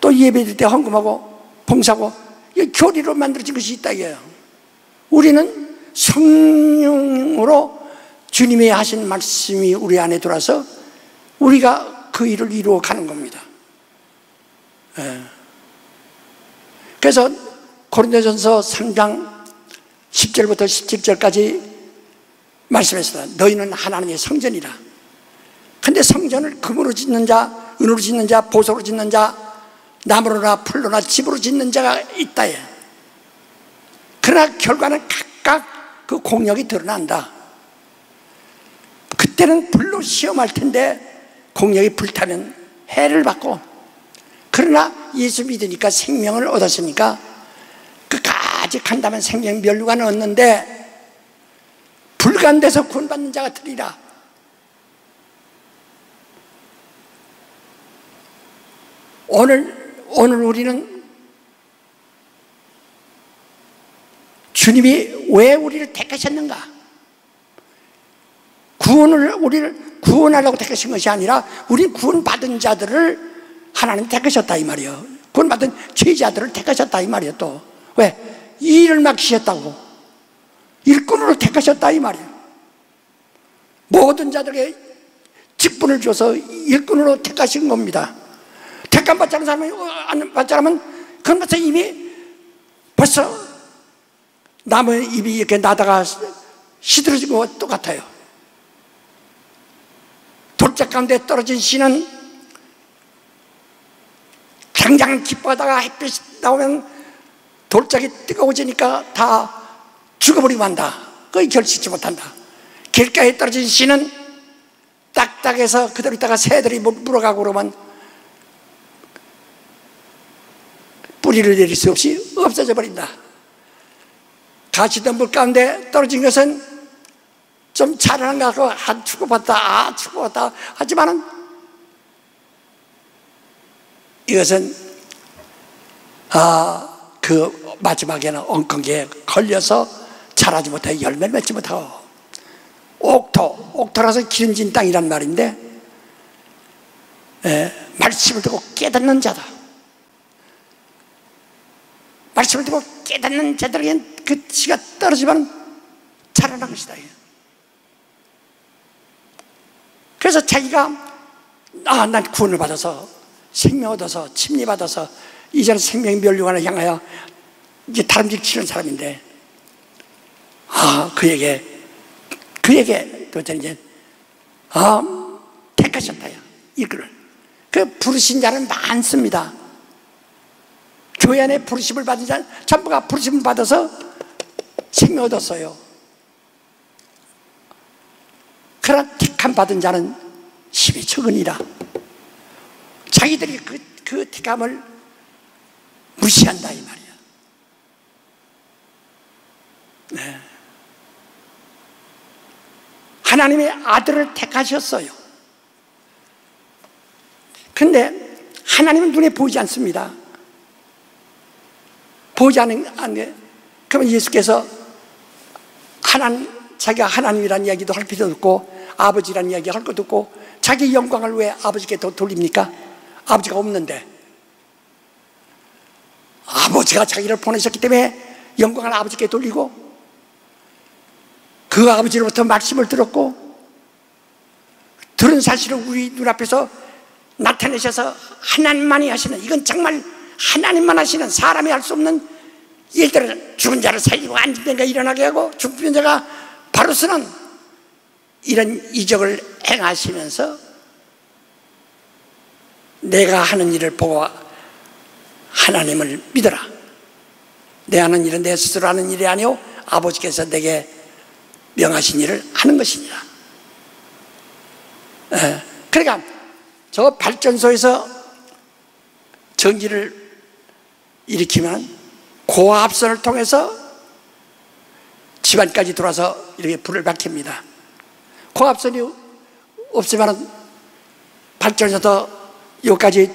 또 예배드릴 때 헌금하고 봉사하고 교리로 만들어진 것이 있다 이거예요. 우리는 성령으로 주님이 하신 말씀이 우리 안에 들어와서 우리가 그 일을 이루어 가는 겁니다. 그래서 고린도전서 3장 10절부터 17절까지 말씀했습니다. 너희는 하나님의 성전이라. 근데 성전을 금으로 짓는 자, 은으로 짓는 자, 보석으로 짓는 자, 나무로나 풀로나 집으로 짓는 자가 있다. 그러나 결과는 각각 그 공력이 드러난다. 그때는 불로 시험할 텐데 공력이 불타면 해를 받고, 그러나 예수 믿으니까 생명을 얻었으니까 끝까지 간다면 생명 면류관을 얻는데 불간돼서 구원받는 자가 되리라. 오늘 우리는 주님이 왜 우리를 택하셨는가? 우리를 구원하려고 택하신 것이 아니라 우리 구원받은 자들을 하나님 택하셨다 이 말이에요. 구원받은 죄자들을 택하셨다 이 말이에요. 또 왜? 이 일을 맡기셨다고 일꾼으로 택하셨다 이 말이에요. 모든 자들에게 직분을 줘서 일꾼으로 택하신 겁니다. 택함 받지 않은 사람이 안 받지 않으면 그런 것은 이미 벌써 나무의 잎이 이렇게 나다가 시들어진 것과 똑같아요. 돌짝 가운데 떨어진 씨는 당장 기뻐하다가 햇빛 나오면 돌짝이 뜨거워지니까 다 죽어버리고 만다. 거의 결실치 못한다. 길가에 떨어진 씨는 딱딱해서 그대로 있다가 새들이 물어가고 그러면 뿌리를 내릴 수 없이 없어져 버린다. 가시덤불 가운데 떨어진 것은 좀 자라난 것 같고 축복받다 축복받다 하지만은 이것은 그 마지막에는 엉겅기에 걸려서 자라지 못하고 열매를 맺지 못하고 옥토라서 기름진 땅이란 말인데 말씀을 듣고 깨닫는 자다. 말씀을 듣고 깨닫는 자들에겐 그 씨가 떨어지면 자라난 것이다. 그래서 자기가 난 구원을 받아서 생명 얻어서 침례받아서 이제는 생명의 멸류관을 향하여 이제 다름질 치는 사람인데 그에게 도대체 이제 택하셨다요. 이끌을 그 부르신 자는 많습니다. 교회 안에 부르심을 받은 자는 전부가 부르심을 받아서 생명 얻었어요. 그러나 택함 받은 자는 힘이 적으니라. 자기들이 그 택함을 무시한다 이 말이야. 네. 하나님의 아들을 택하셨어요. 근데 하나님은 눈에 보이지 않습니다. 보이지 않는 게, 그러면 예수께서 자기가 하나님이라는 이야기도 할 필요도 없고 아버지라는 이야기 할 것도 없고 자기 영광을 왜 아버지께 돌립니까? 아버지가 없는데. 아버지가 자기를 보내셨기 때문에 영광을 아버지께 돌리고 그 아버지로부터 말씀을 들었고 들은 사실을 우리 눈앞에서 나타내셔서 하나님만이 하시는, 이건 정말 하나님만 하시는, 사람이 할 수 없는 일들을, 죽은 자를 살리고 앉은 자가 일어나게 하고 죽은 자가 바로 서는 이런 이적을 행하시면서 내가 하는 일을 보고 하나님을 믿어라. 내 하는 일은 내 스스로 하는 일이 아니오 아버지께서 내게 명하신 일을 하는 것이니라. 그러니까 저 발전소에서 전기를 일으키면 고압선을 통해서 집안까지 들어와서 이렇게 불을 밝힙니다. 고압선이 없으면 발전소도 여기까지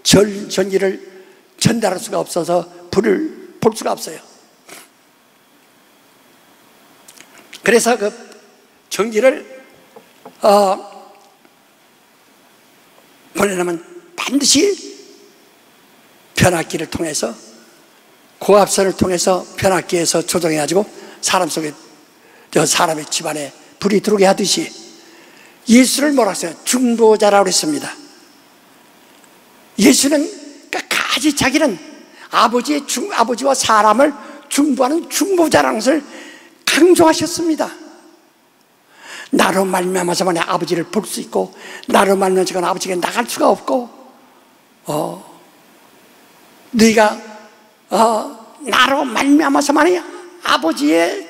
전기를 전달할 수가 없어서 불을 볼 수가 없어요. 그래서 그 전기를 보내려면 반드시 변압기를 통해서, 고압선을 통해서 변압기에서 조정해가지고 사람의 집안에 불이 들어오게 하듯이 예수를 뭐라고 했어요? 중보자라고 그랬습니다. 예수는 끝까지 자기는 아버지와 사람을 중보하는 중보자라는 것을 강조하셨습니다. 나로 말미암아서만 아버지를 볼 수 있고 나로 말미암아서는 아버지에게 나갈 수가 없고 너희가 나로 말미암아서만 아버지의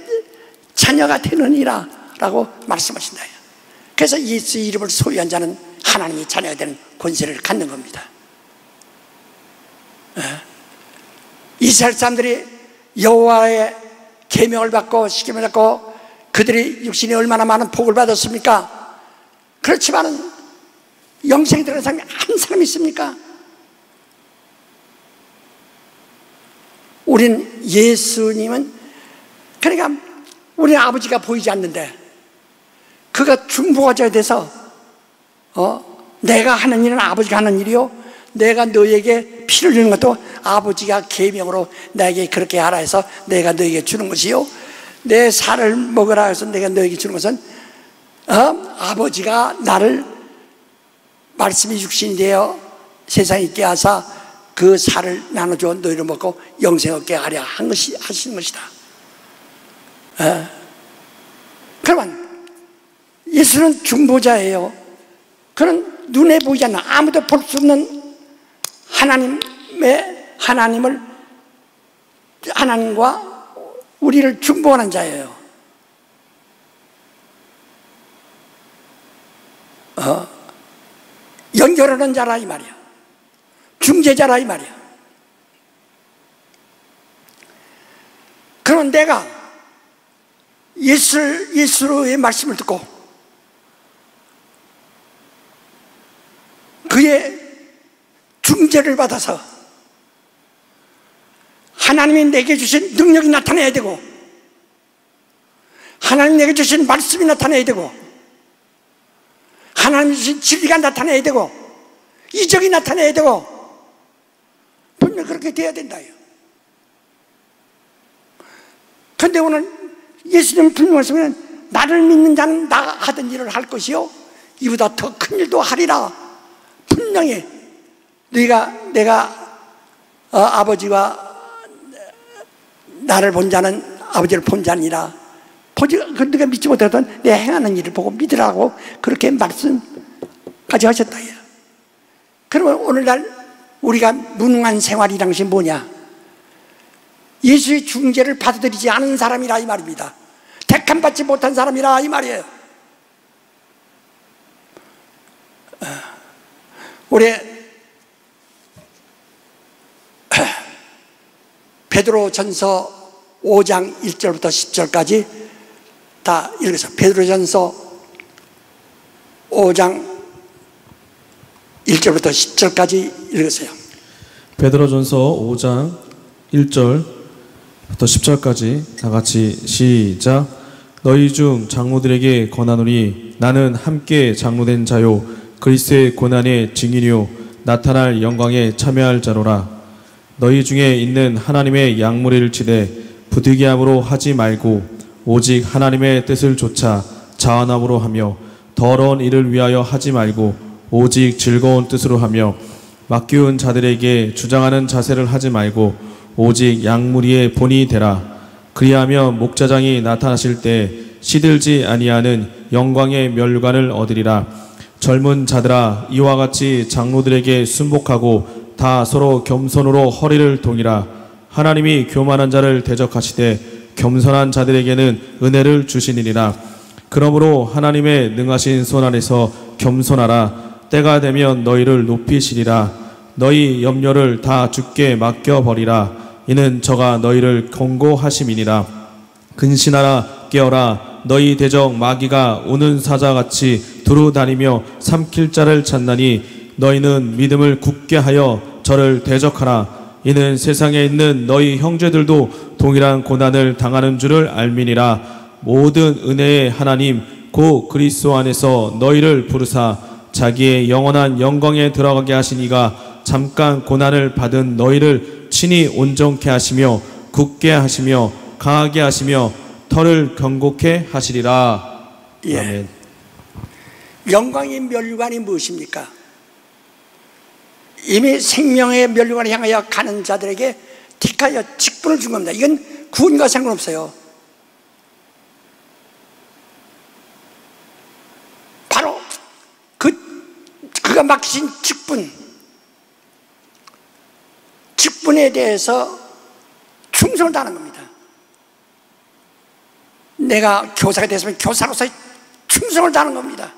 자녀가 되느니라 라고 말씀하신다. 그래서 예수의 이름을 소유한 자는 하나님의 자녀가 되는 권세를 갖는 겁니다. 이스라엘 사람들이 여호와의 계명을 받고 십계명을 받고 그들이 육신이 얼마나 많은 복을 받았습니까? 그렇지만은 영생이 들어간 사람이 한 사람 있습니까? 우린 예수님은, 그러니까 우리는 아버지가 보이지 않는데 그가 중보자가 돼서 내가 하는 일은 아버지가 하는 일이요 내가 너에게 피를 주는 것도 아버지가 계명으로 나에게 그렇게 하라 해서 내가 너에게 주는 것이요 내 살을 먹으라 해서 내가 너에게 주는 것은 아버지가 나를 말씀이 육신이 되어 세상에 있게 하사 그 살을 나눠줘 너희를 먹고 영생 얻게 하려 하시는 것이다. 그러면 예수는 중보자예요. 그는 눈에 보이지 않는 아무도 볼 수 없는 하나님과 우리를 중보하는 자예요. 연결하는 자라 이 말이야. 중재자라 이 말이야. 그럼 내가 예수의 말씀을 듣고 그의 중재를 받아서 하나님이 내게 주신 능력이 나타나야 되고 하나님이 내게 주신 말씀이 나타나야 되고 하나님이 주신 진리가 나타나야 되고 이적이 나타나야 되고 분명 그렇게 돼야 된다요. 그런데 오늘 예수님 분명 말씀은 나를 믿는 자는 나 하던 일을 할 것이요 이보다 더 큰 일도 하리라. 분명히 내가 아버지와 나를 본 자는 아버지를 본 자니라. 네가 믿지 못하던 내 행하는 일을 보고 믿으라고 그렇게 말씀까지 하셨다. 그러면 오늘날 우리가 무능한 생활이란 것이 뭐냐? 예수의 중재를 받아들이지 않은 사람이라 이 말입니다. 택함받지 못한 사람이라 이 말이에요. 우리 베드로전서 5장 1절부터 10절까지 다 읽으세요. 베드로전서 5장 1절부터 10절까지 읽으세요. 베드로전서 5장 1절부터 10절까지 다 같이 시작. 너희 중 장로들에게 권하노니 나는 함께 장로된 자요 그리스도의 고난의 증인이요 나타날 영광에 참여할 자로라. 너희 중에 있는 하나님의 양무리를 치되 부득이함으로 하지 말고 오직 하나님의 뜻을 좇아 자원함으로 하며 더러운 일을 위하여 하지 말고 오직 즐거운 뜻으로 하며 맡기운 자들에게 주장하는 자세를 하지 말고 오직 양무리의 본이 되라. 그리하면 목자장이 나타나실 때 시들지 아니하는 영광의 멸관을 얻으리라. 젊은 자들아 이와 같이 장로들에게 순복하고 다 서로 겸손으로 허리를 동이라. 하나님이 교만한 자를 대적하시되 겸손한 자들에게는 은혜를 주시니라. 그러므로 하나님의 능하신 손 안에서 겸손하라. 때가 되면 너희를 높이시리라. 너희 염려를 다 주께 맡겨버리라. 이는 저가 너희를 권고하심이니라. 근신하라 깨어라. 너희 대적 마귀가 오는 사자같이 두루 다니며 삼킬 자를 찾나니 너희는 믿음을 굳게 하여 저를 대적하라. 이는 세상에 있는 너희 형제들도 동일한 고난을 당하는 줄을 알미니라. 모든 은혜의 하나님 고 그리스도 안에서 너희를 부르사 자기의 영원한 영광에 들어가게 하신 이가 잠깐 고난을 받은 너희를 친히 온전케 하시며 굳게 하시며 강하게 하시며 터를 경고케 하시리라. 예. 아멘. 영광의 멸관이 무엇입니까? 이미 생명의 멸관을 향하여 가는 자들에게 택하여 직분을 준 겁니다. 이건 구원과 상관없어요. 바로 그가 맡기신 직분에 대해서 충성을 다하는 겁니다. 내가 교사가 됐으면 교사로서의 충성을 다하는 겁니다.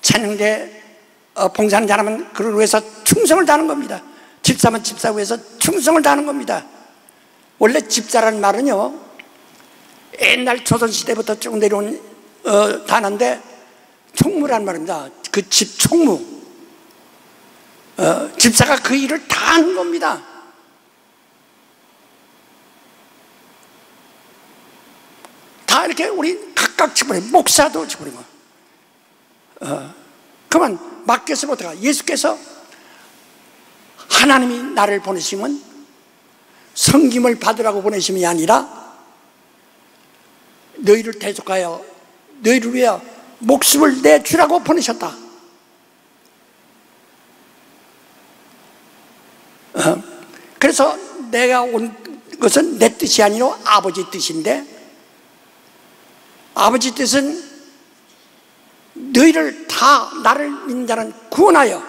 찬양대 봉사하는 사람은 그를 위해서 충성을 다하는 겁니다. 집사면 집사를 위해서 충성을 다하는 겁니다. 원래 집사라는 말은요 옛날 조선시대부터 쭉 내려온 단어인데 총무라는 말입니다. 그 집 총무, 집사가 그 일을 다 하는 겁니다. 다 이렇게 우리 각각 집어내고 목사도 집어내고 그만 맡겨서 어떡하. 예수께서 하나님이 나를 보내시면 섬김을 받으라고 보내심이 아니라 너희를 대적하여 너희를 위하여 목숨을 내주라고 보내셨다. 그래서 내가 온 것은 내 뜻이 아니라 아버지 뜻인데, 아버지 뜻은 너희를 다 나를 믿는 자는 구원하여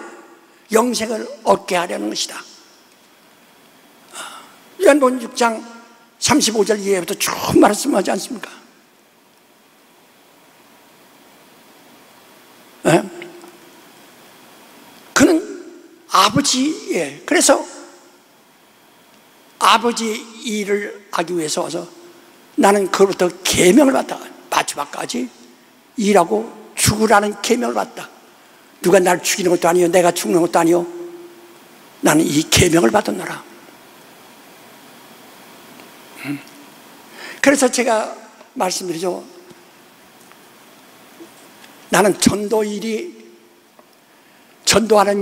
영생을 얻게 하려는 것이다. 요한복음 6장 35절 이하부터 쭉 말씀하지 않습니까? 네? 그는 아버지의, 그래서 아버지 일을 하기 위해서 와서 나는 그로부터 계명을 받다. 마지막까지 일하고 죽으라는 계명을 받다. 누가 날 죽이는 것도 아니요, 내가 죽는 것도 아니요, 나는 이 계명을 받았노라. 그래서 제가 말씀드리죠. 나는 전도하는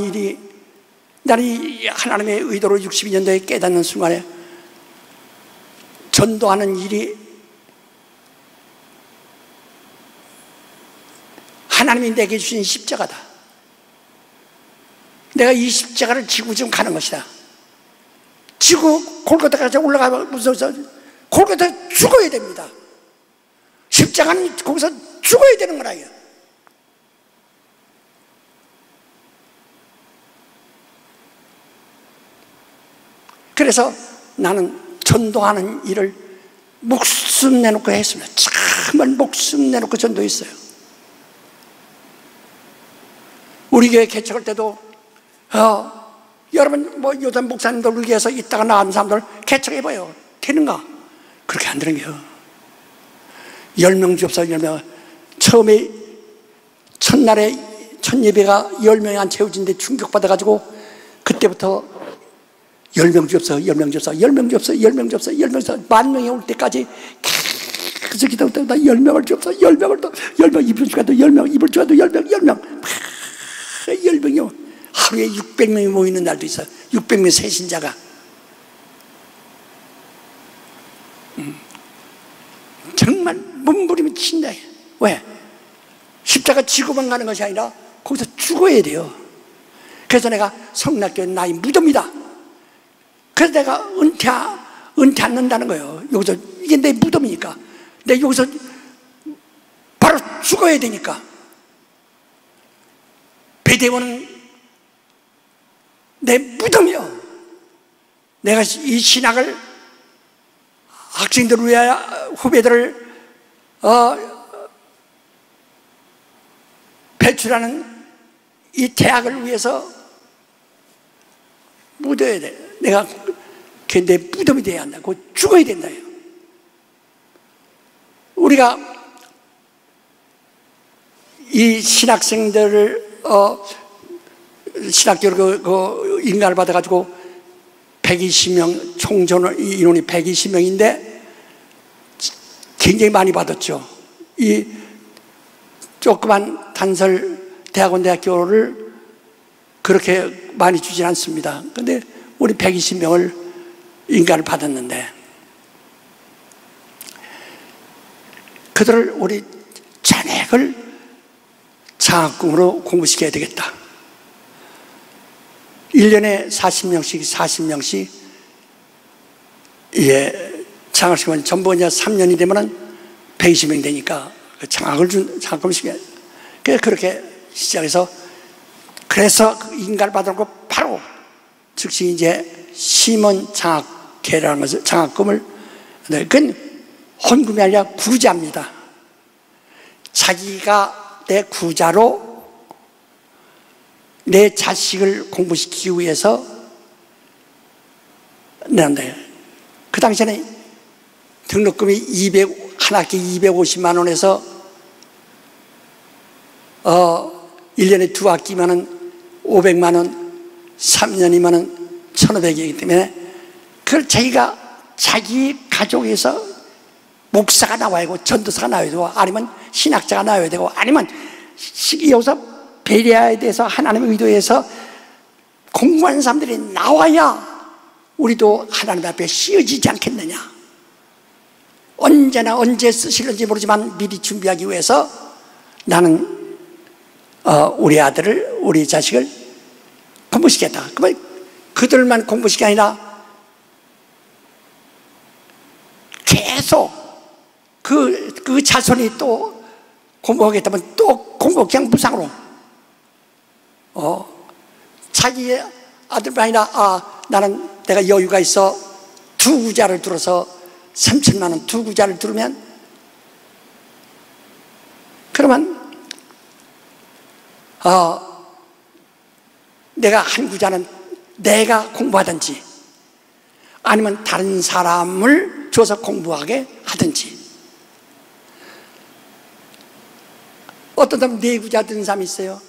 일이, 나는 이 하나님의 의도를 62년도에 깨닫는 순간에 전도하는 일이 하나님이 내게 주신 십자가다. 내가 이 십자가를 지고 지금 가는 것이다. 지고 골고다까지 올라가면 무서워서 골고다 죽어야 됩니다. 십자가는 거기서 죽어야 되는 거라요. 그래서 나는 전도하는 일을 목숨 내놓고 했습니다. 정말 목숨 내놓고 전도했어요. 우리 교회 개척할 때도 여러분 뭐 요단 목사님들 위해서 있다가 나간 사람들 개척해봐요. 되는가? 그렇게 안 되는 거예요. 10명 주옵소서. 10명. 처음에 첫날에 첫 예배가 10명이 안 채워진데 충격받아가지고 그때부터 10명 주옵소서. 10명 주옵소서. 10명 주옵소서. 10명 주옵소서. 10명 주옵소서. 10,000명이 올 때까지 계속 기도하다 10명을 주옵소서. 10명을 또 10명 입을 주가도 10명 입을 주가도 10명 10명이요. 하루에 600명이 모이는 날도 있어요. 600명 세신자가. 정말 몸부림을 친다. 왜? 십자가 지고만 가는 것이 아니라 거기서 죽어야 돼요. 그래서 내가 성락교회 나의 무덤이다. 그래서 내가 은퇴 않는다는 거예요. 여기서 이게 내 무덤이니까. 내가 여기서 바로 죽어야 되니까. 배대원은 내 무덤이요. 내가 이 신학을 학생들을 위하여 후배들을 배출하는 이 대학을 위해서 묻어야 돼. 내가 내 무덤이 돼야 한다. 곧 죽어야 된다. 우리가 이 신학생들을 신학교를 인가를 받아가지고 120명 총전 인원이 120명인데 굉장히 많이 받았죠. 이 조그만 단설 대학원 대학교를 그렇게 많이 주진 않습니다. 그런데 우리 120명을 인가를 받았는데 그들을 우리 잔액을 장학금으로 공부시켜야 되겠다. 1년에 40명씩 장학시키면 전부 이제 3년이 되면은 120명이 되니까 장학금을 시켜야 돼. 그래서 그렇게 시작해서 그래서 인가를 받았고 바로 즉시 이제 심원 장학회라는 것을 장학금을, 그건 헌금이 아니라 구자입니다. 자기가 내 구자로 내 자식을 공부시키기 위해서 내는다. 그 당시에는 등록금이 한 학기 250만 원에서 1년에 2학기면은 500만 원, 3년이면은 1,500이기 때문에 그걸 자기 가족에서 목사가 나와야 되고 전도사가 나와야 되고 아니면 신학자가 나와야 되고 아니면 여기서 베리아에 대해서 하나님의 의도에서 공부하는 사람들이 나와야 우리도 하나님 앞에 씌어지지 않겠느냐. 언제나 언제 쓰실는지 모르지만 미리 준비하기 위해서 나는 우리 아들을, 우리 자식을 공부시켰다. 그러면 그들만 공부시키기 아니라 계속 그 자손이 또 공부하겠다면 또 공부 그냥 무상으로 자기의 아들뿐 아니라 나는 내가 여유가 있어 두 구자를 들어서 3천만 원 두 구자를 들으면 그러면 내가 한 구자는 내가 공부하든지 아니면 다른 사람을 줘서 공부하게 하든지. 어떤 사람은 네 구자 든 사람이 있어요.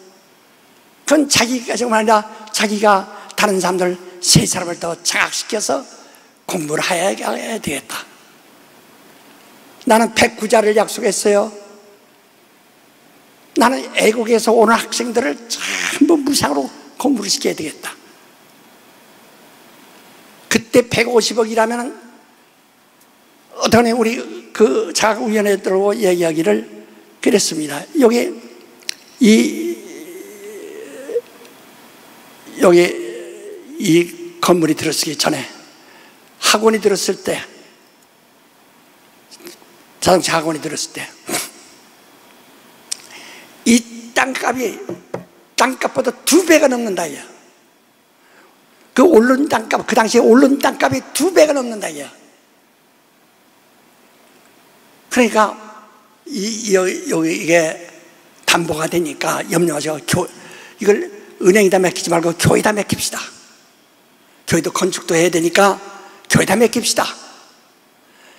그건 자기가 정말 아니라 자기가 다른 사람들 세 사람을 더 장악시켜서 공부를 해야 되겠다. 나는 100구자를 약속했어요. 나는 애국에서 오는 학생들을 전부 무상으로 공부를 시켜야 되겠다. 그때 150억이라면 어떤 우리 그 자학위원회 들어오고 얘기하기를 그랬습니다. 여기 이 건물이 들어서기 전에 학원이 들었을 때, 자동차 학원이 들었을 때 이 땅값보다 2배가 넘는다 이야. 그 오른 땅값, 그 당시에 오른 땅값이 2배가 넘는다 이야. 그러니까 이게 담보가 되니까 염려하셔. 이걸 은행에다 맡기지 말고 교회에다 맡깁시다. 교회도 건축도 해야 되니까 교회에다 맡깁시다.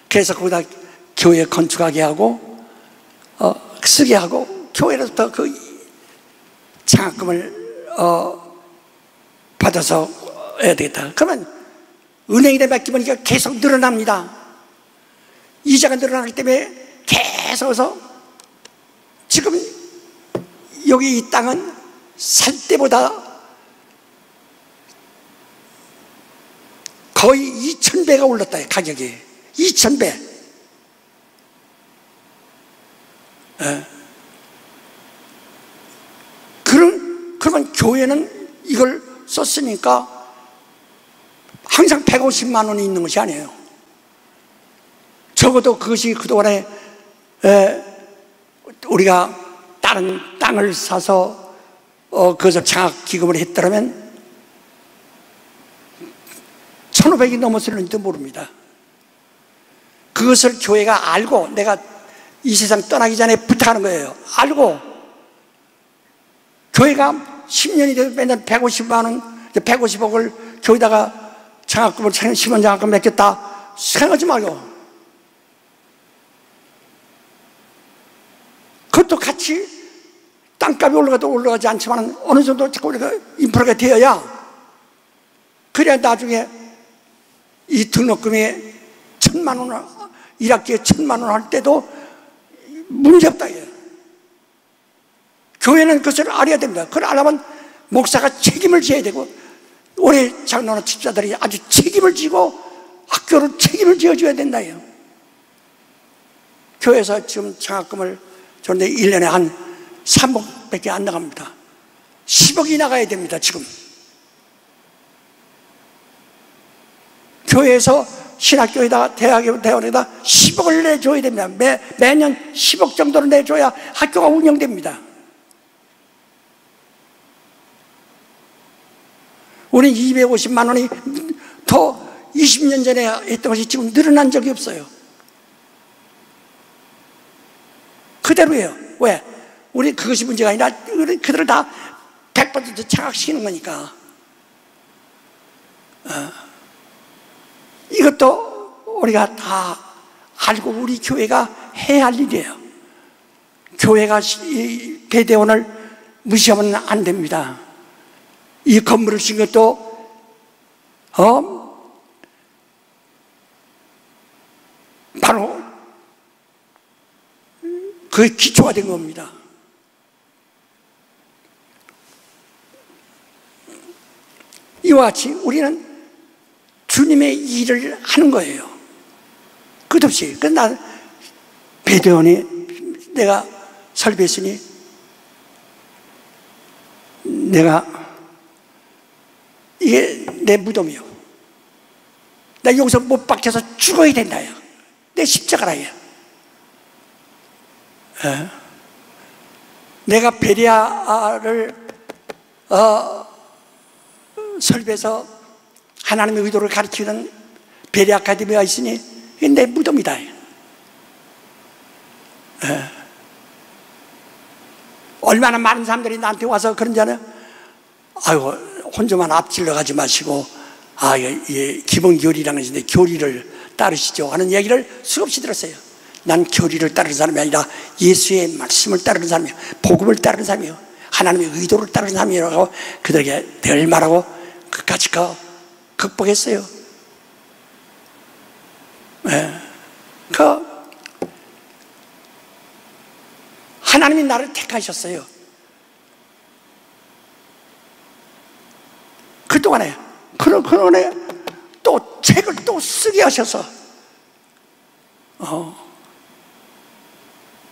그래서 거기다 교회 건축하게 하고 쓰게 하고 교회로부터 그 장학금을 받아서 해야 되겠다. 그러면 은행에다 맡기면 이게 계속 늘어납니다. 이자가 늘어나기 때문에 계속해서 지금 여기 이 땅은 살 때보다 거의 2000배가 올랐다. 가격이 2000배. 그러면 교회는 이걸 썼으니까 항상 150만 원이 있는 것이 아니에요. 적어도 그것이 그동안에 우리가 다른 땅을 사서 그것을 장학기금을 했더라면 1500이 넘었을는지도 모릅니다. 그것을 교회가 알고 내가 이 세상 떠나기 전에 부탁하는 거예요. 알고 교회가 10년이 돼도 매년 150만 원, 150억을 교회다가 장학금을 10원 장학금 맡겼다 생각하지 말고 그것도 같이 땅값이 올라가도 올라가지 않지만 어느 정도 우리가 인프라가 되어야 그래야 나중에 이 등록금이 1000만 원, 1학기에 1000만 원 할 때도 문제없다. 교회는 그것을 알아야 됩니다. 그걸 알아면 목사가 책임을 져야 되고 올해 장로나 집사들이 아주 책임을 지고 학교를 책임을 지어줘야 된다. 교회에서 지금 장학금을 줬는데 1년에 한 3억밖에 안 나갑니다. 10억이 나가야 됩니다. 지금 교회에서 신학교에다가 대학원에다 10억을 내줘야 됩니다. 매년 10억 정도를 내줘야 학교가 운영됩니다. 우리 250만 원이 더 20년 전에 했던 것이 지금 늘어난 적이 없어요. 그대로예요. 왜? 우리 그것이 문제가 아니라 그들을 다 100% 장악시키는 거니까. 이것도 우리가 다 알고 우리 교회가 해야 할 일이에요. 교회가 이 배대원을 무시하면 안 됩니다. 이 건물을 진 것도 바로 그 기초가 된 겁니다. 이와 같이 우리는 주님의 일을 하는 거예요. 끝없이. 그래서 나 배대원이 내가 설교했으니 내가 이게 내 무덤이요. 나 여기서 못 박혀서 죽어야 된다요. 내 십자가라. 예. 내가 베리아를 설교해서 하나님의 의도를 가르치는 베리아 아카데미가 있으니 이게 내 무덤이다. 얼마나 많은 사람들이 나한테 와서 그런지 아냐? 아이고, 혼자만 앞질러 가지 마시고, 기본 교리라는 것인데 교리를 따르시죠 하는 이야기를 수없이 들었어요. 난 교리를 따르는 사람이 아니라 예수의 말씀을 따르는 사람이에요. 복음을 따르는 사람이에요. 하나님의 의도를 따르는 사람이라고 그들에게 늘 말하고 끝까지 극복했어요. 하나님이 나를 택하셨어요. 그동안에 그동안에 또 책을 또 쓰게 하셔서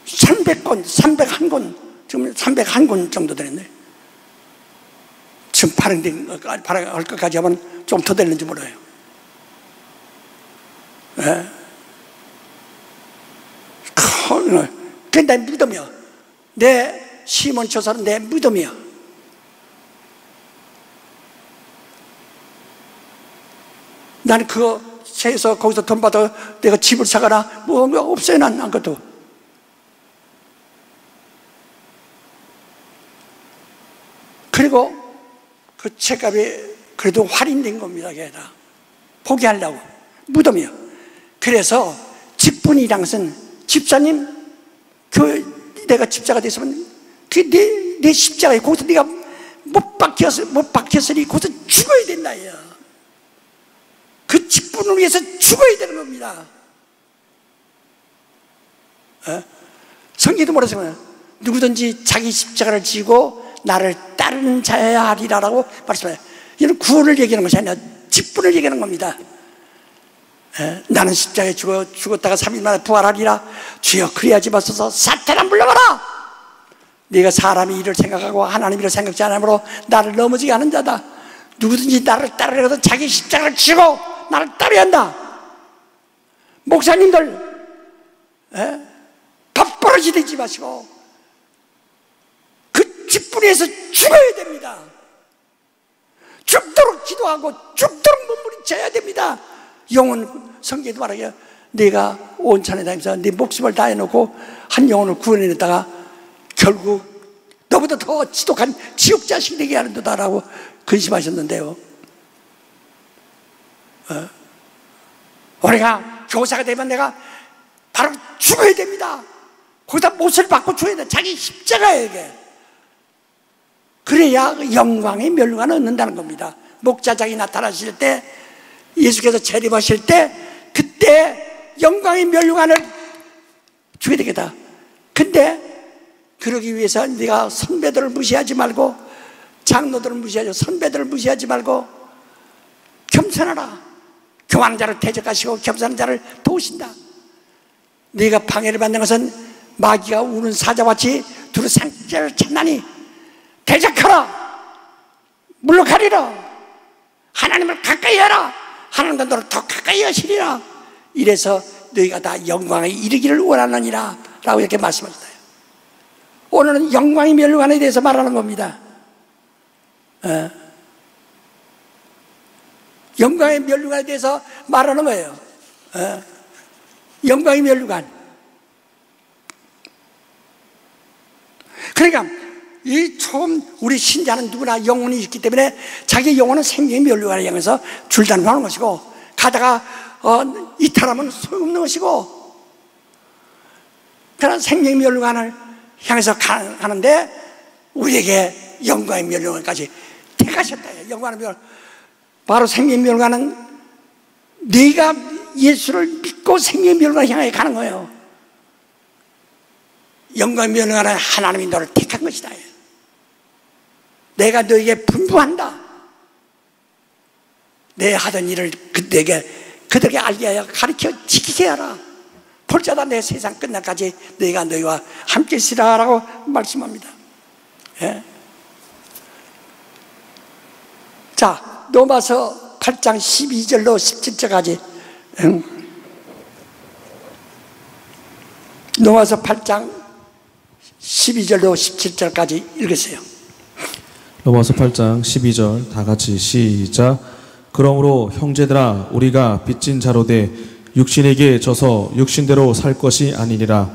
300권, 301권, 지금 301권 정도 되는데 지금 발행할 것까지 하면 좀 더 되는지 몰라요. 그게 내 무덤이야. 내 시몬초사는 내 무덤이야. 나는 그거 세서 거기서 돈 받아 내가 집을 사거나 뭐 없어요. 난 아무것도. 그리고 그 책값이 그래도 할인된 겁니다. 걔가 포기하려고. 무덤이요. 그래서 직분이란 것은 집사님, 내가 집사가 됐으면 그게 내 십자가에 거기서 네가 못 박혔으니 거기서 죽어야 된다. 그 직분을 위해서 죽어야 되는 겁니다. 성경도 뭐라서 누구든지 자기 십자가를 지고 나를 따르는 자여야 하리라라고 말씀해요. 이는 구원을 얘기하는 것이 아니라 직분을 얘기하는 겁니다. 나는 십자가에 죽었다가 3일 만에 부활하리라. 주여 그리하지 마소서. 사탄아 물러가라. 네가 사람이 일을 생각하고 하나님 일을 생각지 않으므로 나를 넘어지게 하는 자다. 누구든지 나를 따르려고 자기 십자가를 지고 나를 따라야 한다. 목사님들 밥버릇이 되지 마시고 그 직분에서 죽어야 됩니다. 죽도록 기도하고 죽도록 몸부림쳐야 됩니다. 영혼, 성경에도 말하기에 네가 온천에 다니면서 네 목숨을 다해놓고 한 영혼을 구원해냈다가 결국 너보다 더 지독한 지옥 자식이 되게 하는도다라고 근심하셨는데요. 우리가 교사가 되면 내가 바로 죽어야 됩니다. 거기다 못을 받고 죽어야 돼. 자기 십자가에게. 그래야 영광의 멸류관을 얻는다는 겁니다. 목자장이 나타나실 때, 예수께서 재림하실 때, 그때 영광의 멸류관을 주게 되겠다. 근데 그러기 위해서 네가 선배들을 무시하지 말고, 장로들을 무시하지, 선배들을 무시하지 말고 겸손하라. 교만한 자를 대적하시고 겸손한 자를 도우신다. 네가 방해를 받는 것은 마귀가 우는 사자같이 두루 상자를 찾나니 대적하라. 물러가리라. 하나님을 가까이 하라. 하나님과 너를 더 가까이 하시리라. 이래서 너희가 다 영광에 이르기를 원하느니라 라고 이렇게 말씀하셨어요. 오늘은 영광의 멸류관에 대해서 말하는 겁니다. 영광의 멸류관에 대해서 말하는 거예요. 영광의 멸류관. 그러니까 이 처음 우리 신자는 누구나 영혼이 있기 때문에 자기 영혼은 생명의 멸류관을 향해서 줄다름하는 것이고, 가다가 이탈하면 소용없는 것이고, 그런 생명의 멸류관을 향해서 가는데 우리에게 영광의 멸류관까지 택하셨다. 영광의 멸류관, 바로 생명의 멸류관은 네가 예수를 믿고 생명의 멸류관을 향해 가는 거예요. 영광의 멸류관은 하나님이 너를 택한 것이다. 내가 너에게 분부한다. 내 하던 일을 그들에게 알게 하여 가르쳐 지키게 하라. 볼자다 내 세상 끝날까지 너희가 너희와 함께 있으라 라고 말씀합니다. 자, 로마서 8장 12절로 17절까지 로마서 8장 12절로 17절까지 읽으세요. 로마서 8장 12절 다 같이 시작. 그러므로 형제들아 우리가 빚진 자로 돼 육신에게 져서 육신대로 살 것이 아니니라.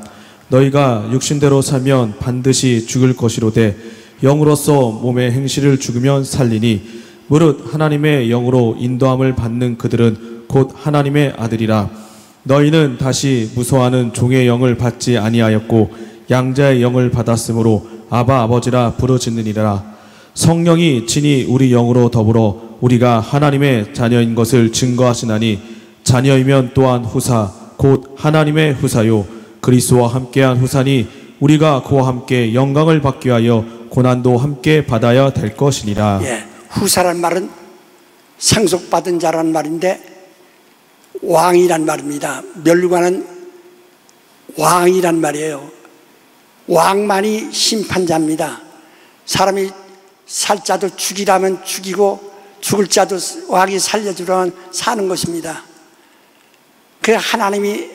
너희가 육신대로 살면 반드시 죽을 것이로되 영으로서 몸의 행실을 죽으면 살리니 무릇 하나님의 영으로 인도함을 받는 그들은 곧 하나님의 아들이라. 너희는 다시 무서워하는 종의 영을 받지 아니하였고 양자의 영을 받았으므로 아바 아버지라 부르짖느니라. 성령이 친히 우리 영으로 더불어 우리가 하나님의 자녀인 것을 증거하시나니 자녀이면 또한 후사 곧 하나님의 후사요 그리스도와 함께한 후사니 우리가 그와 함께 영광을 받기 위하여 고난도 함께 받아야 될 것이니라. 후사란 말은 상속받은 자란 말인데 왕이란 말입니다. 멸류관은 왕이란 말이에요. 왕만이 심판자입니다. 사람이 살 자도 죽이라면 죽이고 죽을 자도 왕이 살려주라면 사는 것입니다. 그 하나님이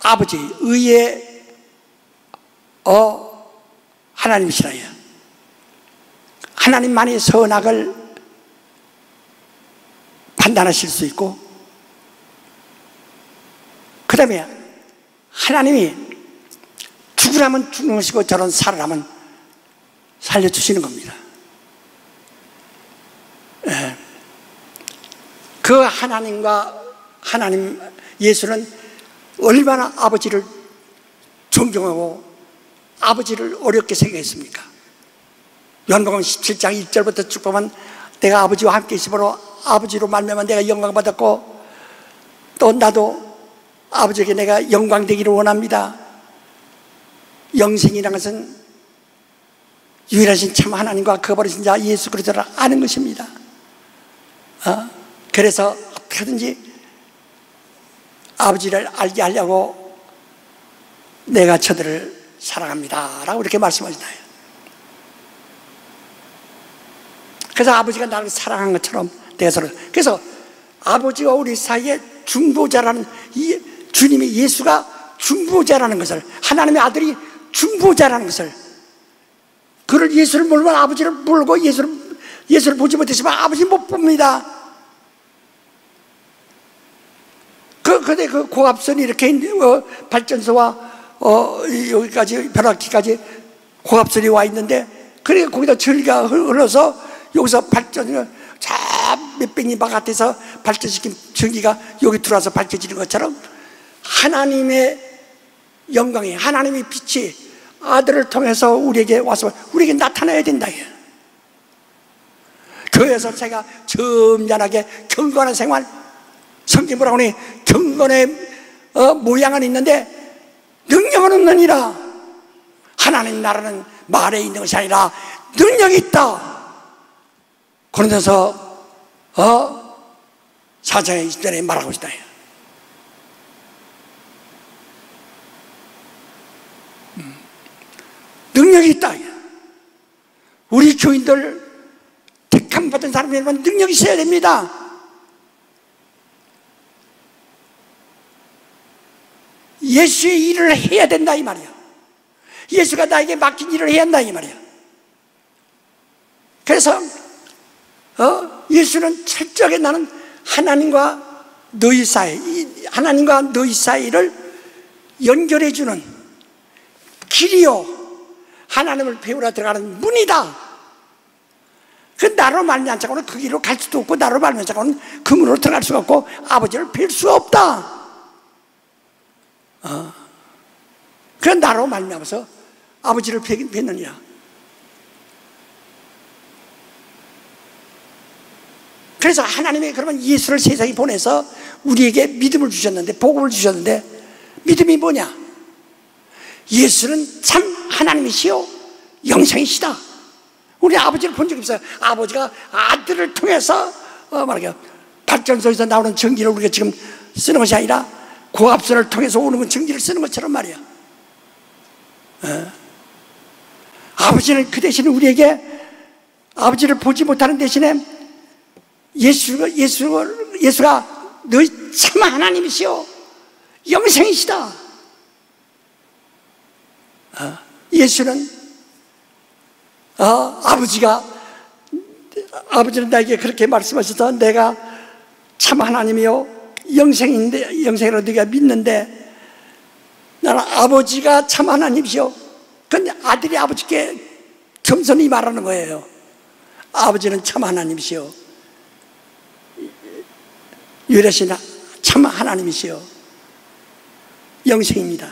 아버지 의의 하나님이시라요. 하나님만이 선악을 판단하실 수 있고, 그 다음에 하나님이 죽으라면 죽는 것이고 저런 살으라면 살려주시는 겁니다. 그 하나님 예수는 얼마나 아버지를 존경하고 아버지를 어렵게 생각했습니까? 요한복음 17장 1절부터 쭉 보면 내가 아버지와 함께 있으므로 아버지로 말미암아 내가 영광받았고 또 나도 아버지에게 내가 영광되기를 원합니다. 영생이라는 것은 유일하신 참 하나님과 거버리신 자 예수 그리스도를 아는 것입니다. 그래서 어떻게든지 아버지를 알게 하려고 내가 저들을 사랑합니다 라고 이렇게 말씀하시나요? 그래서 아버지가 나를 사랑한 것처럼 내가 서로, 그래서 아버지와 우리 사이에 중보자라는 주님이 예수가 중보자라는 것을, 하나님의 아들이 중보자라는 것을, 그를 예수를 모르면 아버지를 모르고 예수를 보지 못했지만 아버지 못 봅니다. 근데 그 고압선이 이렇게 발전소와 여기까지 벼락기까지 고압선이 와 있는데, 그래 거기다 전기가 흘러서 여기서 발전을 저 몇백 리 바깥에서 발전시킨 전기가 여기 들어와서 밝혀지는 것처럼 하나님의 영광이, 하나님의 빛이 아들을 통해서 우리에게 와서 우리에게 나타나야 된다. 그래서 제가 점잖하게 경건한 생활, 성경 뭐라고 하니 경건의 모양은 있는데 능력은 없느니라. 하나님 나라는 말에 있는 것이 아니라 능력이 있다. 그러면서 4장의 20절에 말하고 있다. 능력이 있다. 우리 교인들 택함 받은 사람들은 능력이 있어야 됩니다. 예수의 일을 해야 된다 이 말이야. 예수가 나에게 맡긴 일을 해야 한다 이 말이야. 그래서 예수는 철저하게 나는 하나님과 너희 사이, 하나님과 너희 사이를 연결해주는 길이요, 하나님을 배우러 들어가는 문이다. 그 나로 말미암자고는 그 길로 갈 수도 없고 나로 말미암자고는 그 문으로 들어갈 수가 없고 아버지를 뵐 수가 없다. 그런 나로 말미암아서 아버지를 뵙느니라. 그래서 하나님이 그러면 예수를 세상에 보내서 우리에게 믿음을 주셨는데, 복음을 주셨는데, 믿음이 뭐냐? 예수는 참 하나님이시요 영생이시다. 우리 아버지를 본 적이 없어요. 아버지가 아들을 통해서 말하기야 발전소에서 나오는 전기를 우리가 지금 쓰는 것이 아니라 고압선을 통해서 오는 전기를 쓰는 것처럼 말이야. 아버지는 그 대신에 우리에게 아버지를 보지 못하는 대신에 예수가 너희 참 하나님이시오 영생이시다. 예수는 아버지는 나에게 그렇게 말씀하셔서 내가 참 하나님이요 영생인데, 영생으로 네가 믿는데 나는 아버지가 참 하나님이시오. 근데 아들이 아버지께 겸손히 말하는 거예요. 아버지는 참 하나님이시오, 유일하신 참 하나님이시오, 영생입니다.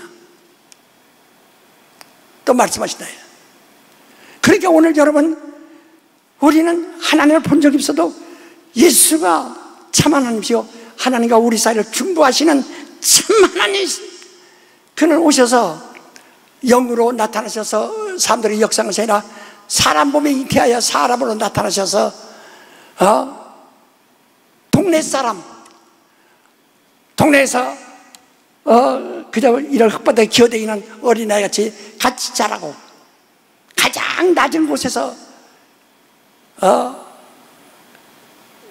또 말씀하신다. 그러니까 오늘 여러분, 우리는 하나님을 본 적이 없어도 예수가 참 하나님이시오, 하나님과 우리 사이를 중보하시는 참 하나님이시오. 그는 오셔서 영으로 나타나셔서 사람들의 역사를 세나 사람 몸에 잉태하여 사람으로 나타나셔서 동네 사람, 동네에서 그저 이런 흙바닥에 기어다니는 어린아이같이 같이 자라고 가장 낮은 곳에서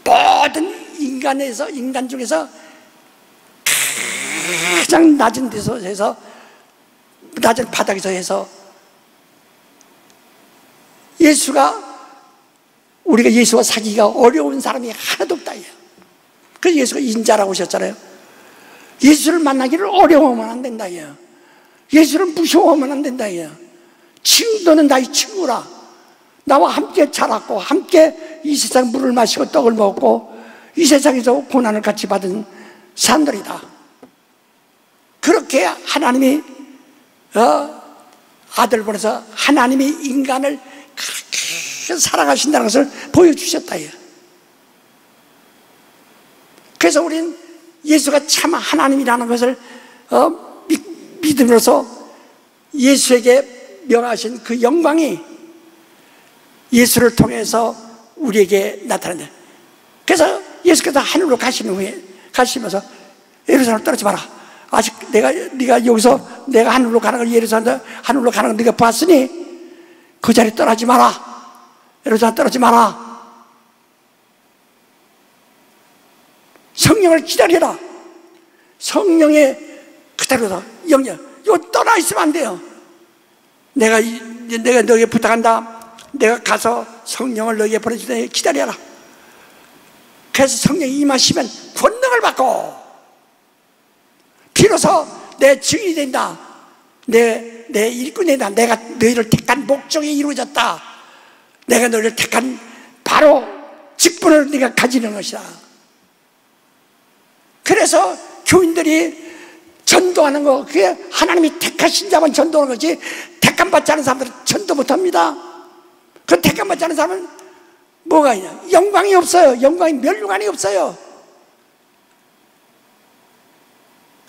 모든 인간 중에서 가장 낮은 데서 해서, 낮은 바닥에서 해서 우리가 예수와 사귀기가 어려운 사람이 하나도 없다. 그래서 예수가 인자라고 하셨잖아요. 예수를 만나기를 어려워하면 안 된다. 예수를 무서워하면 안 된다. 너는 나의 친구라. 나와 함께 자랐고 함께 이 세상 물을 마시고 떡을 먹고 이 세상에서 고난을 같이 받은 사람들이다. 그렇게 하나님이 아들 보내서 하나님이 인간을 그렇게 사랑하신다는 것을 보여주셨다. 그래서 우리는 예수가 참 하나님이라는 것을 믿음으로써 예수에게 명하신 그 영광이 예수를 통해서 우리에게 나타난다. 그래서 예수께서 하늘로 가신 후에 가시면서 예루살렘 떨어지 마라. 아직 네가 여기서 내가 하늘로 가는 걸, 예루살렘 하늘로 가는 걸 네가 봤으니 그 자리 떠나지 마라. 예루살렘 떨어지 마라. 성령을 기다려라. 성령의 그대로다. 영영 이거 떠나 있으면 안 돼요. 내가 너에게 부탁한다. 내가 가서 성령을 너에게 보내줄 테니 기다려라. 그래서 성령이 임하시면 권능을 받고 비로소 내 증인이 된다. 내 일꾼이 된다. 내가 너희를 택한 목적이 이루어졌다. 내가 너희를 택한 바로 직분을 네가 가지는 것이다. 그래서 교인들이 전도하는 거, 그게 하나님이 택하신 자만 전도하는 거지, 택함 받지 않은 사람들은 전도 못합니다. 그 택함 받지 않은 사람은 뭐가 있냐? 영광이 없어요. 영광이 멸류관이 없어요.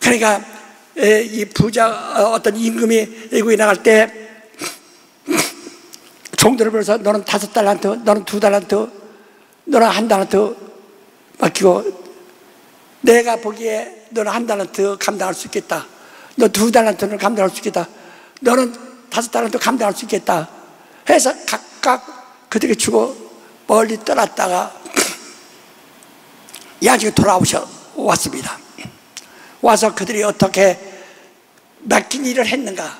그러니까 이 부자 어떤 임금이 외국에 나갈 때 종들을 불러서 너는 5달란트, 너는 2달란트, 너는 1달란트 맡기고, 내가 보기에 너는 1달란트 감당할 수 있겠다. 너 2달란트는 감당할 수 있겠다. 너는 5달란트 감당할 수 있겠다. 해서 각각 그들에게 주고 멀리 떠났다가 야중에 왔습니다. 와서 그들이 어떻게 맡긴 일을 했는가.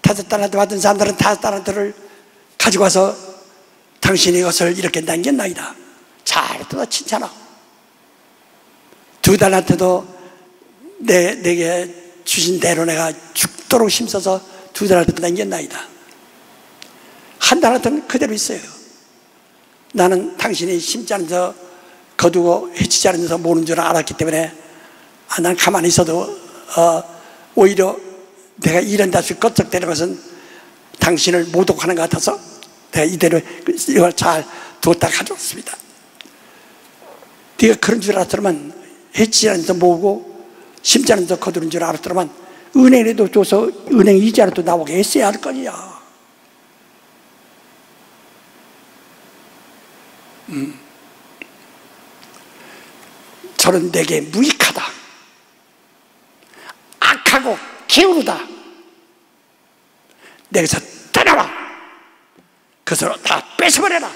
5달란트 받은 사람들은 5달란트를 가지고 와서 당신이 이것을 이렇게 남겼나이다. 잘했다 칭찬하고, 2달란트도 내게 주신 대로 내가 죽도록 힘써서 2달란트 남겼나이다. 1달란트는 그대로 있어요. 나는 당신이 심지 않은 데 거두고 해치지 않은 데서 모르는 줄 알았기 때문에 난 가만히 있어도 오히려 내가 이런 다시 껐적대는 것은 당신을 모독하는 것 같아서 내가 이대로 이걸 잘 두었다 가져왔습니다. 네가 그런 줄 알았더라면 해치지 않은 데서 모으고 심지 않은 데서 거두는 줄 알았더라면 은행에도 줘서 은행 이자라도 나오게 했어야 할 거냐. 저는 내게 무익하다, 악하고 게으르다, 내게서 떠나라, 그것을 다 뺏어버려라.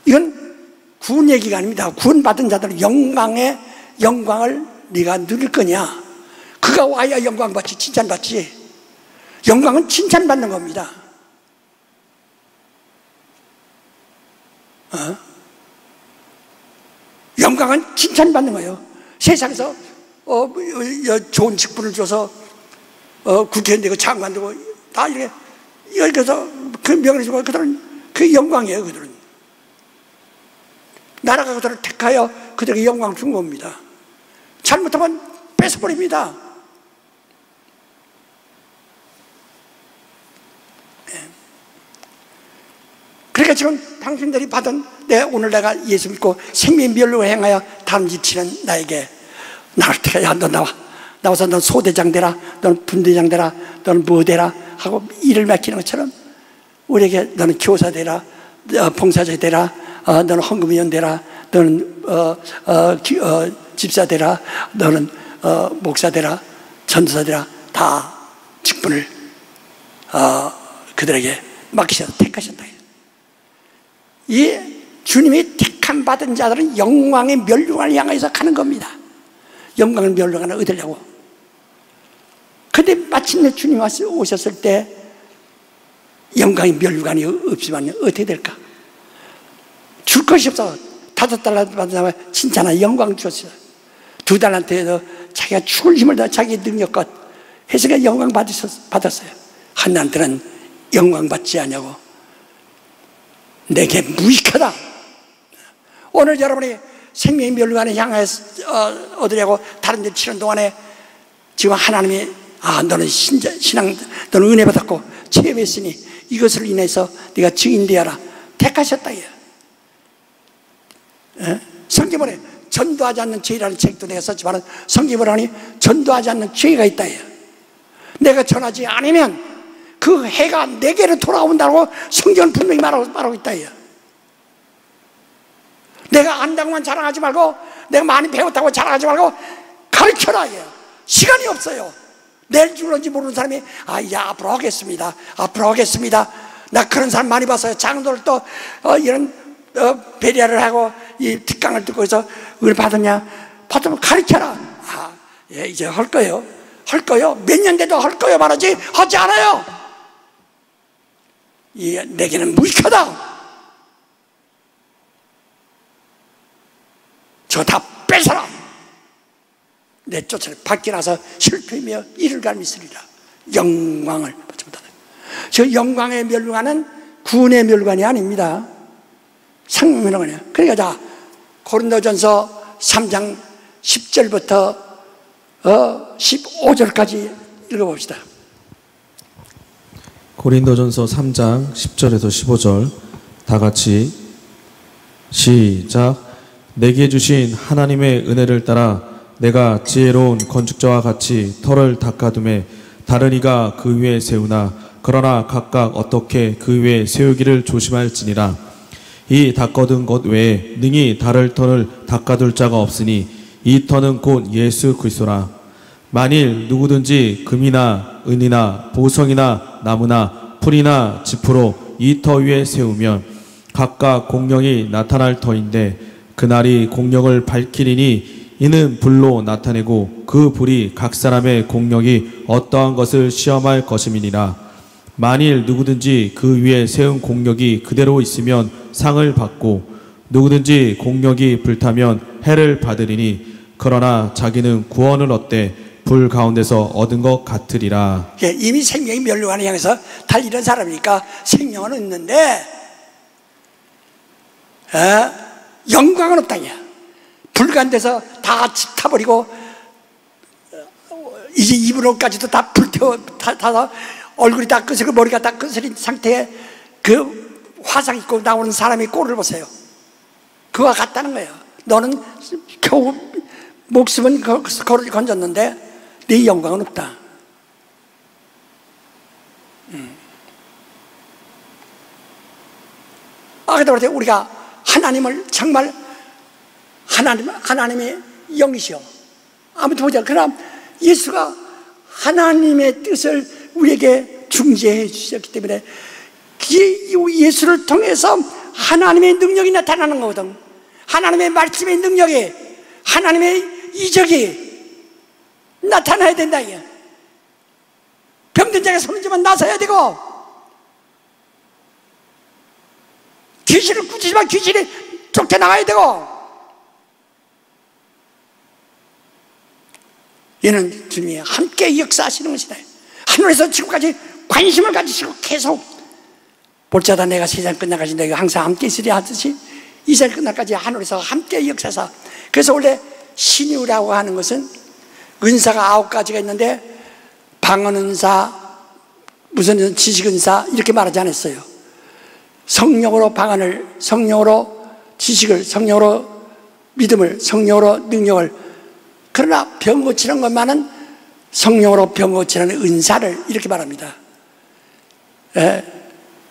이건 구원 얘기가 아닙니다. 구원받은 자들은 영광을 네가 누릴 거냐? 그가 와야 영광받지, 칭찬받지. 영광은 칭찬받는 겁니다. 영광은 칭찬받는 거예요. 세상에서 좋은 직분을 줘서 국회의원 되고 장관 되고 다 이렇게 해서 그 명예를 주고 그들은 그 영광이에요. 그들은 나라가 그들을 택하여 그들에게 영광 준 겁니다. 잘못하면 뺏어버립니다. 그러니까 지금 당신들이 받은 오늘 내가 예수 믿고 생명의 멸류관을 행하여 다른 짓 치는 나에게 나를 택하여 너 나와서 넌 소대장 되라, 넌 분대장 되라, 넌 뭐 되라 하고 일을 맡기는 것처럼 우리에게 너는 교사 되라, 봉사자 되라, 너는 헌금위원 되라, 너는 집사 되라, 너는 목사 되라, 전도사 되라, 다 직분을 그들에게 맡기셔서 택하셨다. 이 주님이 택함 받은 자들은 영광의 멸류관을 향해서 가는 겁니다. 영광의 멸류관을 얻으려고. 근데 마침내 주님 오셨을 때 영광의 멸류관이 없으면 어떻게 될까? 줄 것이 없어. 5달란트 받은 사람은 칭찬한 영광 주었어요. 2달란트에도 자기가 죽을 힘을 다 자기 능력껏 해서 영광 받았어요. 하나님들은 영광 받지 않냐고. 내게 무익하다. 오늘 여러분이 생명의 멸류관을 향해서 얻으려고 다른 데 치는 동안에 지금 하나님이 너는 신앙, 너는 은혜 받았고 체험했으니 이것을 인해서 네가 증인 되어라 택하셨다. 성경에 전도하지 않는 죄라는 책도 내가 썼지만 성경을 하니 전도하지 않는 죄가 있다. 내가 전하지 않으면 그 해가 내게로 돌아온다고 성경은 분명히 말하고 있다. 내가 안다고만 자랑하지 말고 내가 많이 배웠다고 자랑하지 말고 가르쳐라. 시간이 없어요. 내일 죽을지 모르는 사람이 앞으로 하겠습니다. 앞으로 하겠습니다. 나 그런 사람 많이 봤어요. 장로들도 이런 배려를 하고 이 특강을 듣고 해서 은혜 받았냐? 받으면 가르쳐라. 이제 할 거예요. 할 거요. 몇 년 돼도 할 거요 말하지 하지 않아요. 내게는 무익하다. 저 다 뺏어라. 내 쫓아내 밖에 나서 실패며 이를 갈미쓰리라. 영광을 받지 못하다. 저 영광의 멸류관은 구원의 멸류관이 아닙니다. 생명의 멸류관이에요. 그러니까 자 고린도전서 3장 10절부터 15절까지 읽어봅시다. 고린도전서 3장 10절에서 15절 다 같이 시작. 내게 주신 하나님의 은혜를 따라 내가 지혜로운 건축자와 같이 터를 닦아둠에 다른 이가 그 위에 세우나 그러나 각각 어떻게 그 위에 세우기를 조심할지니라. 이 닦아둔 것 외에 능히 다를 터를 닦아둘 자가 없으니 이 터는 곧 예수 그리스도라. 만일 누구든지 금이나 은이나 보석이나 나무나 풀이나 지푸로 이 터 위에 세우면 각각 공령이 나타날 터인데 그날이 공령을 밝히리니 이는 불로 나타내고 그 불이 각 사람의 공력이 어떠한 것을 시험할 것임이니라. 만일 누구든지 그 위에 세운 공력이 그대로 있으면 상을 받고 누구든지 공력이 불타면 해를 받으리니 그러나 자기는 구원을 얻되 불 가운데서 얻은 것 같으리라. 이미 생명이 멸류관을 향해서 달리는 사람이니까 생명은 있는데 영광은 없다. 불간데서 다 타버리고 이제 입으로까지도 다 불태워 타서 얼굴이 다 끄스리고 머리가 다 끄스린 상태에 그 화상 입고 나오는 사람의 꼴을 보세요. 그와 같다는 거예요. 너는 겨우 목숨은 건졌는데 네 영광은 없다. 그래서 우리가 하나님을 정말 하나님의 영이시여. 아무튼 보자. 그럼 예수가 하나님의 뜻을 우리에게 중재해 주셨기 때문에 예수를 통해서 하나님의 능력이 나타나는 거거든. 하나님의 말씀의 능력이, 하나님의 이적이 나타나야 된다. 이게 병든 자가 손을 쥐면 나서야 되고, 귀신을 꾸짖으면 귀신이 쫓겨나가야 되고, 이는 주님이 함께 역사하시는 것이다. 하늘에서 지금까지 관심을 가지시고 계속 볼자다 내가 세상 끝나까지 내가 항상 함께 있으리라 하듯이 이 세상 끝날까지 하늘에서 함께 역사사. 그래서 원래 신유라고 하는 것은 은사가 9가지가 있는데 방언은사, 무슨 지식은사 이렇게 말하지 않았어요. 성령으로 방언을, 성령으로 지식을, 성령으로 믿음을, 성령으로 능력을. 그러나 병 고치는 것만은 성령으로 병 고치는 은사를 이렇게 말합니다.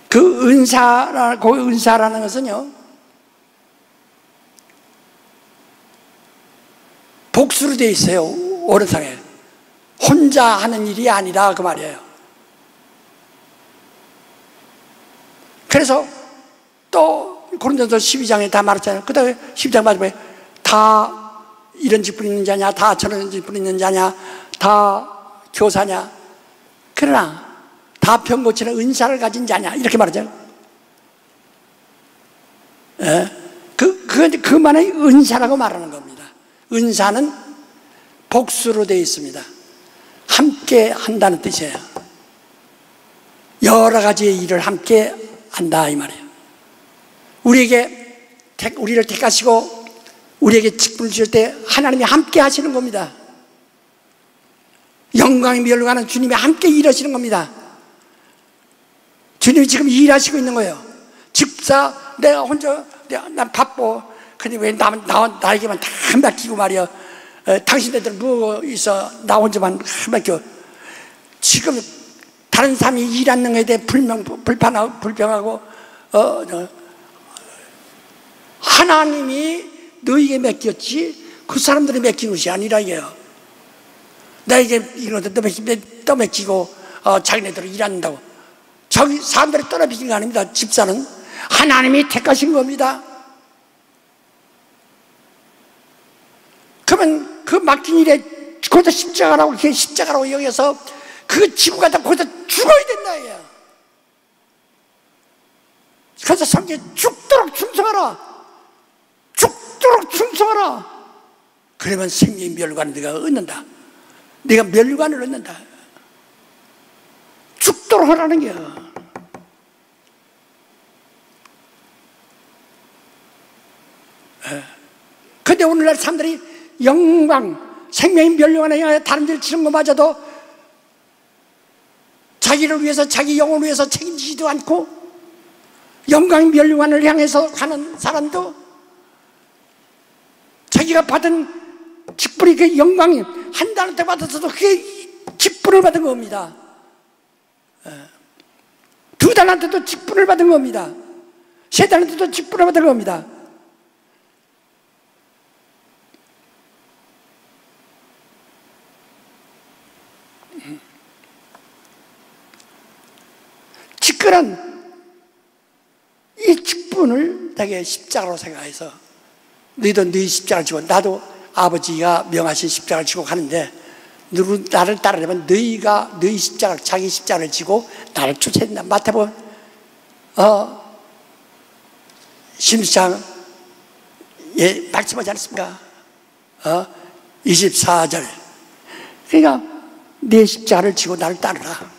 그 은사라는 것은요, 복수로 되어 있어요. 오른상에 혼자 하는 일이 아니라 그 말이에요. 그래서 또 고린도서 12장에 다 말했잖아요. 그 다음에 12장 마지막에 다 이런 직분 있는 자냐, 다 저런 직분 있는 자냐, 다 교사냐, 그러나 다 병 고치는 은사를 가진 자냐 이렇게 말하죠. 그만의 은사라고 말하는 겁니다. 은사는 복수로 되어 있습니다. 함께 한다는 뜻이에요. 여러 가지의 일을 함께 한다 이 말이에요. 우리를 택하시고 우리에게 직분을 주실 때 하나님이 함께 하시는 겁니다. 영광이 멸류관은 주님이 함께 일하시는 겁니다. 주님이 지금 일하시고 있는 거예요. 집사, 내가 혼자, 난 바빠. 근데 왜 나에게만 다 맡기고 말이야. 당신네들 뭐 있어. 나 혼자만 맡겨. 지금 다른 사람이 일하는 것에 대해 불평하고, 하나님이 너에게 맡겼지 그 사람들이 맡긴 것이 아니라 이게요. 나에게 이런 또 맡기고 자기네들은 일한다고 저기 사람들이 떠나비kin 거 아닙니다. 집사는 하나님이 택하신 겁니다. 그러면 그 맡긴 일에 거기다 십자가라고 여기서 그 지구가 다 거기다 죽어야 된다 이게요. 그래서 성경에 죽도록 충성하라. 죽도록 충성하라. 그러면 생명의 멸관을 네가 얻는다. 네가 멸관을 얻는다. 죽도록 하라는 거야. 근데 오늘날 사람들이 영광, 생명의 멸관에 향해 다른 데를 치는 것마저도 자기를 위해서, 자기 영혼을 위해서 책임지지도 않고 영광의 멸관을 향해서 가는 사람도 자기가 받은 직분이 그 영광이 한 달한테 받았어도 그게 직분을 받은 겁니다. 두 달한테도 직분을 받은 겁니다. 세 달한테도 직분을 받은 겁니다. 직분은 이 직분을 되게 십자가로 생각해서 너희도 너희 십자가를 지고 나도 아버지가 명하신 십자가를 지고 가는데 나를 따르려면 너희가 너희 십자가를 자기 십자가를 지고 나를 쫓아야 된다. 마태복음 16장 예 말씀하지 않습니까? 24절. 그러니까 내 십자가를 지고 나를 따르라.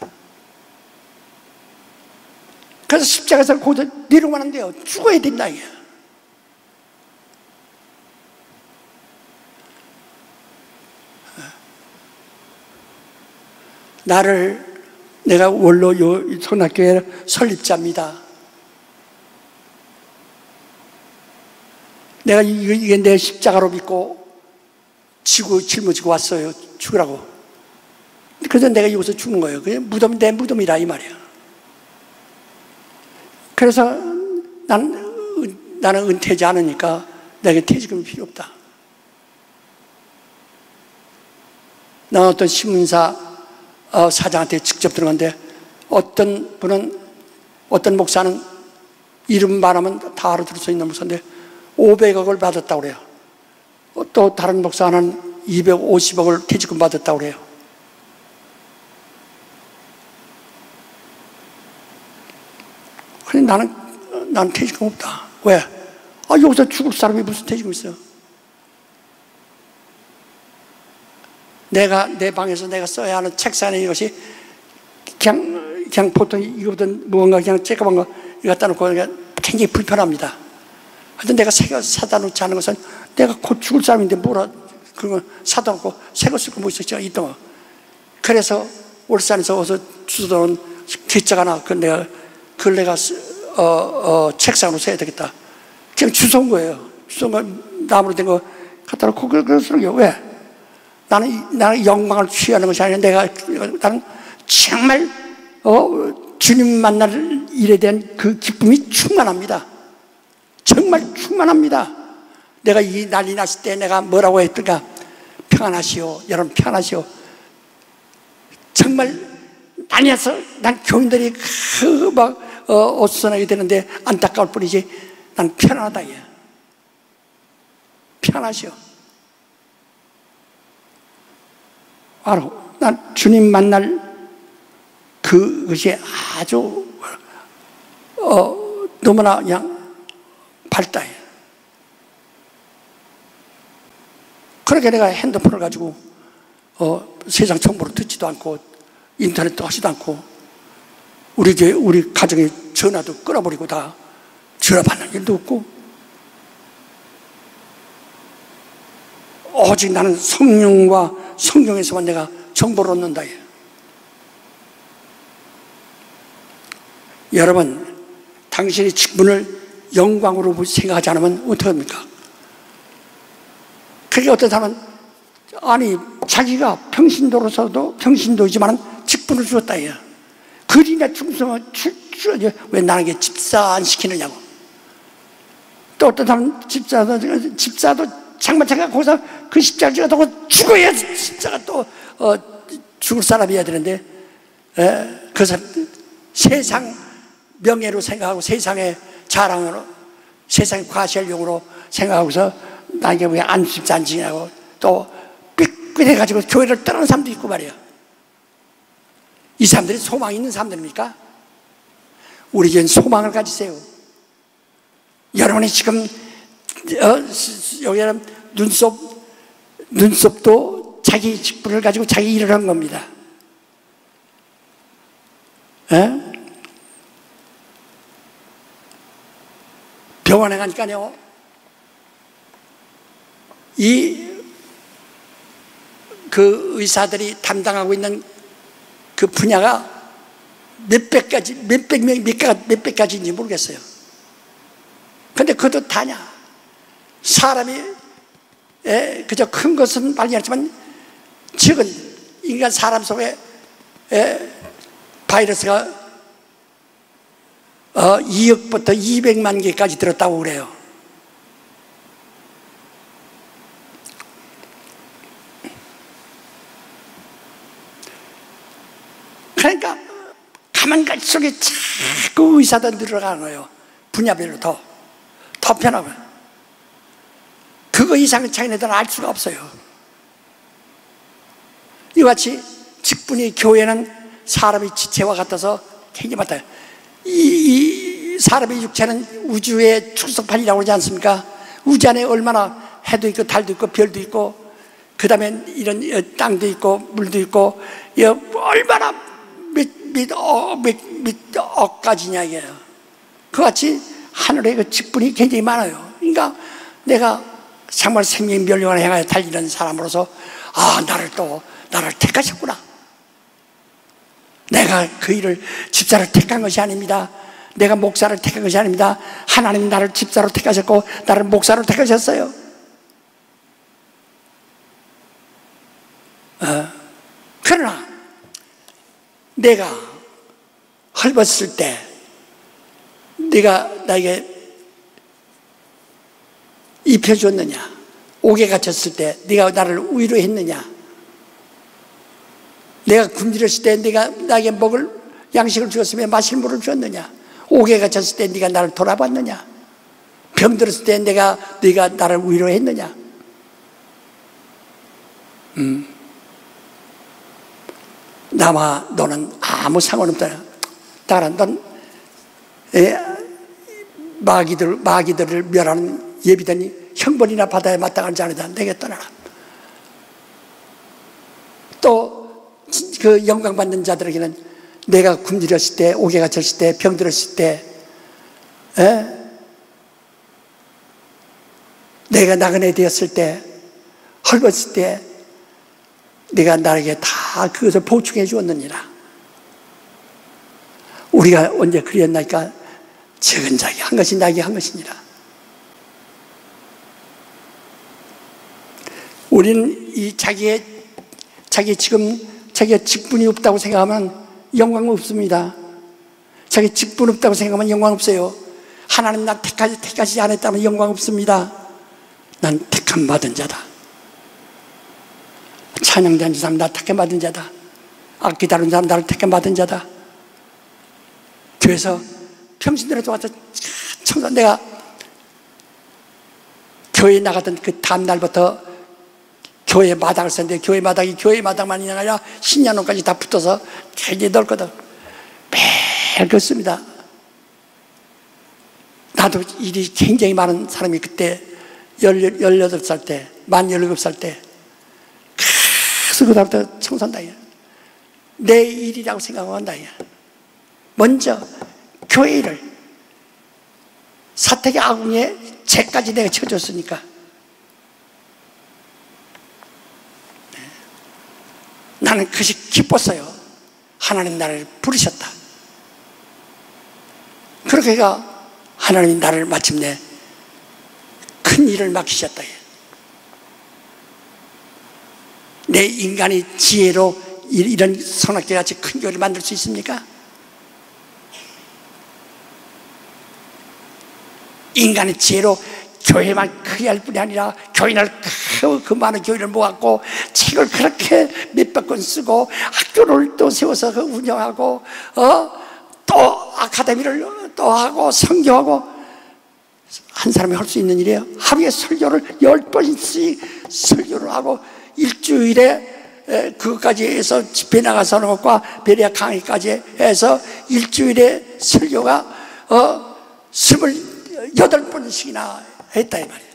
그래서 십자가에서 거기서 내려오면 안 돼요. 죽어야 된다 이게. 내가 원로 선악교회 설립자입니다. 내가 이게 내 십자가로 믿고 짊어지고 왔어요. 죽으라고. 그래서 내가 여기서 죽는 거예요. 그냥 내 무덤이라 이 말이야. 그래서 나는 은퇴하지 않으니까 내게 퇴직금이 필요 없다. 나 어떤 신문사 사장한테 직접 들어갔는데 어떤 목사는 이름 말하면 다 알아들을 수 있는 목사인데 500억을 받았다고 그래요. 또 다른 목사 하나는 250억을 퇴직금 받았다고 그래요. 그런데 나는 퇴직금 없다. 왜? 여기서 죽을 사람이 무슨 퇴직금 있어? 내 방에서 내가 써야 하는 책상에 이것이 그냥 보통 이거보다 무언가 그냥 쬐까만 거 이거 갖다 놓고 굉장히 불편합니다. 하여튼 내가 새 거 사다 놓지 않은 것은 내가 곧 죽을 사람인데 뭐라 그거 사다 놓고 새 거 쓸 거 뭐 있었죠? 있던 거. 그래서 울산에서 어서 주워온 뒷자가 하나 그걸 내가 책상으로 써야 되겠다. 그냥 주워온 거예요. 주워온 거 나무로 된 거 갖다 놓고 그걸 쓰는 게 왜? 나는 영광을 취하는 것이 아니라 나는 정말 주님 만날 일에 대한 그 기쁨이 충만합니다. 정말 충만합니다. 내가 이 난리 났을 때 내가 뭐라고 했던가? 평안하시오. 여러분 평안하시오. 정말 난리 나서 난 교인들이 어수선하게 되는데 안타까울 뿐이지 난 편안하다. 편안하시오. 바로 난 주님 만날 그것이 아주 너무나 그냥 밝다. 그렇게 내가 핸드폰을 가지고 세상 정보를 듣지도 않고 인터넷도 하지도 않고 우리 가정의 전화도 끊어버리고 다 전화 받는 일도 없고 오직 나는 성령과 성경에서만 내가 정보를 얻는다. 여러분, 당신의 직분을 영광으로 생각하지 않으면 어떡합니까? 그게 어떤 사람은 자기가 평신도이지만 직분을 주었다. 그리나 충성을 왜 나에게 집사 안 시키느냐고. 또 어떤 사람은 집사도 정말 자기가 거기서 그 십자가를 지고 죽어야 십자가 또 죽을 사람이어야 되는데 그 사람 세상 명예로 생각하고 세상의 자랑으로 세상의 과시하려고 생각하고서 나에게 왜 안 집사 안 지냐고 또 삐끗해가지고 교회를 떠나는 사람도 있고 말이야. 이 사람들이 소망이 있는 사람들입니까? 우리 교회는 소망을 가지세요. 여러분이 지금 여기는 눈썹도 자기 직분을 가지고 자기 일을 한 겁니다. 병원에 가니까요, 그 의사들이 담당하고 있는 그 분야가 몇백 가지인지 모르겠어요. 근데 그것도 다냐? 사람이 그저 큰 것은 발견했지만 적은 인간 사람 속에 바이러스가 2억부터 200만 개까지 들었다고 그래요. 그러니까 가만 갈수록 자꾸 의사도 늘어가는 거예요. 분야별로 더 편하고 그거 이상은 자기네들은 알 수가 없어요. 이와 같이 직분이 교회는 사람의 지체와 같아서 굉장히 많다. 이 사람의 육체는 우주의 축소판이라고 그러지 않습니까? 우주 안에 얼마나 해도 있고 달도 있고 별도 있고 그 다음에 이런 땅도 있고 물도 있고 얼마나 몇 억까지냐 이게요. 그같이 하늘의 그 직분이 굉장히 많아요. 그러니까 내가 정말 생명멸령을 향하여 달리는 사람으로서 나를 택하셨구나. 내가 그 일을 집사를 택한 것이 아닙니다. 내가 목사를 택한 것이 아닙니다. 하나님이 나를 집사로 택하셨고 나를 목사로 택하셨어요. 그러나 내가 헐벗을 때 네가 나에게 입혀줬느냐? 옥에 갇혔을 때 네가 나를 위로했느냐? 내가 굶주렸을 때 네가 나에게 먹을 양식을 주었으며 마실 물을 주었느냐? 옥에 갇혔을 때 네가 나를 돌아봤느냐? 병들었을 때 네가 나를 위로했느냐? 나와 너는 아무 상관없다. 따라 넌 마귀들을 멸하는 예비되니 형벌이나 받아야 마땅하지 않으다. 내게 떠나라. 또 그 영광 받는 자들에게는 내가 굶주렸을 때, 옥에 갇혔을 때, 병들었을 때, 내가 나그네 되었을 때, 헐벗을 때, 네가 나에게 다 그것을 보충해 주었느니라. 우리가 언제 그랬나이까? 적은 자에게 한 것이 나에게 한 것이니라. 우리는 이 자기가 직분이 없다고 생각하면 영광 없습니다. 자기 직분 없다고 생각하면 영광 없어요. 하나님 나 택하지 않았다면 영광 없습니다. 난 택함 받은 자다. 찬양된 사람 나 택함 받은 자다. 악기 다룬 사람 나를 택함 받은 자다. 교회에서 평신들한테 와서 내가 교회에 나가던 그 다음날부터 교회 마당을 썼는데 교회 마당만이 아니라 신년원까지 다 붙어서 굉장히 넓거든. 매일 걷습니다. 나도 일이 굉장히 많은 사람이 그때 18살 때, 만 17살 때 계속 그다음부터 청소한다. 내 일이라고 생각한다. 먼저 교회 일을 사택의 아궁에 죄까지 내가 쳐줬으니까 나는 그것이 기뻤어요. 하나님 나를 부르셨다. 그렇게 해가 하나님이 나를 마침내 큰 일을 맡기셨다. 내 인간의 지혜로 이런 선악계 같이 큰 교회를 만들 수 있습니까? 인간의 지혜로 교회만 크게 할 뿐이 아니라 교인을 그 많은 교인을 모았고 책을 그렇게 몇백 권 쓰고 학교를 또 세워서 운영하고 또 아카데미를 또 하고 선교하고 한 사람이 할 수 있는 일이에요. 하루에 설교를 10번씩 설교를 하고 일주일에 그것까지 해서 집회 나가서 하는 것과 베리아 강의까지 해서 일주일에 설교가 28번씩이나 했다 이 말이에요.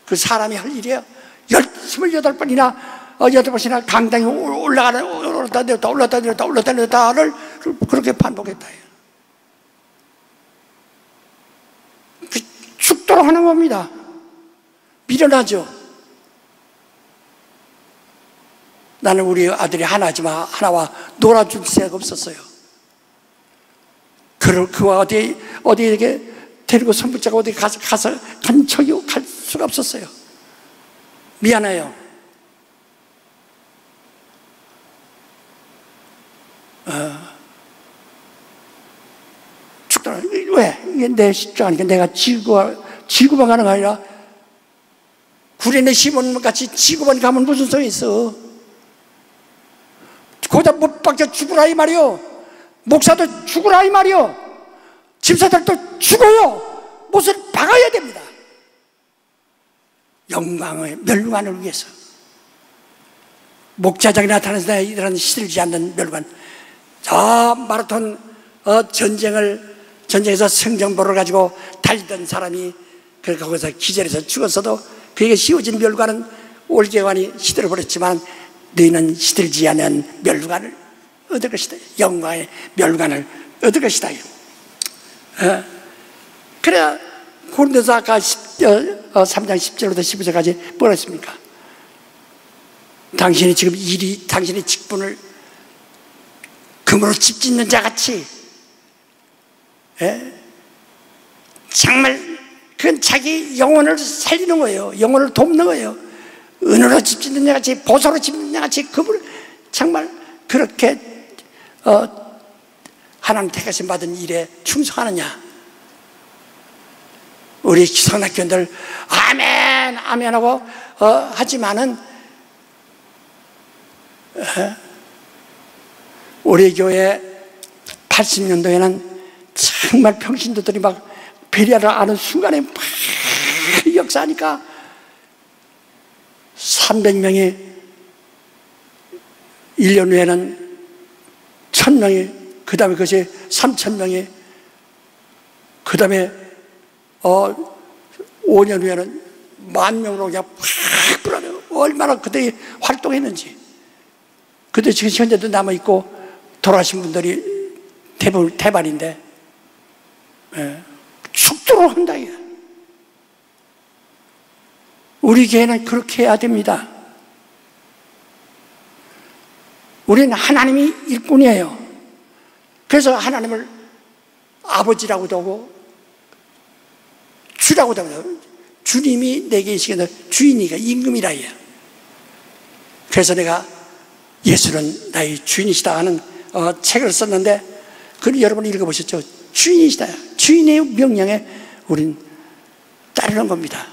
그 사람이 할 일이에요. 28번이나 강당에 올라갔다 내렸다를 그렇게 반복했다. 그 죽도록 하는 겁니다. 미련하죠. 나는 우리 아들이 하나지만 하나와 놀아줄 새가 없었어요. 그와 어디 이렇게 데리고 손붙잡고 어디 가서 간 적이 갈 수가 없었어요. 미안해요. 죽더라. 왜? 이게 내 십자가니까 내가 지구만 가는 거 아니라 구레네 시몬 같이 지구만 가면 무슨 소용이 있어? 거기다 못 박혀 죽으라 이 말이요. 목사도 죽으라 이 말이요. 집사들도 죽어요. 못을 박아야 됩니다. 영광의 멸관을 위해서. 목자장이 나타나서 이런 시들지 않는 멸관. 저 마라톤 전쟁에서 성전보를 가지고 달리던 사람이 거기서 기절해서 죽었어도 그에게 씌워진 멸관은 올개관이 시들어버렸지만 너희는 시들지 않은 멸관을 얻을 것이다. 영광의 멸관을 얻을 것이다. 그래야 고린도서 아까 3장 10절부터 12절까지 뭐라 했습니까? 당신이 지금 당신의 직분을 금으로 집 짓는 자 같이 정말 그건 자기 영혼을 살리는 거예요. 영혼을 돕는 거예요. 은으로 집 짓는 자 같이 보소로 집 짓는 자 같이 금을 정말 그렇게 하나님 택하심 받은 일에 충성하느냐? 우리 성낙교인들 아멘 아멘 하고 하지만은 우리 교회 80년도에는 정말 평신도들이 막 베리아를 아는 순간에 막 역사하니까 300명이 1년 후에는 1000명이, 그 다음에 그것이 3000명이, 그 다음에 5년 후에는 10,000명으로 그냥 팍 불어요. 얼마나 그때 활동했는지. 그때 지금 현재도 남아있고 돌아가신 분들이 대부분 대반인데, 죽도록 한다. 우리 교회는 그렇게 해야 됩니다. 우리는 하나님이 일꾼이에요. 그래서 하나님을 아버지라고도 하고 주라고도 하고, 주님이 내게 계시기에 주인이가 임금이라 해요. 그래서 내가 예수는 나의 주인이시다 하는 책을 썼는데, 그걸 여러분 읽어보셨죠? 주인이시다. 주인의 명령에 우린 따르는 겁니다.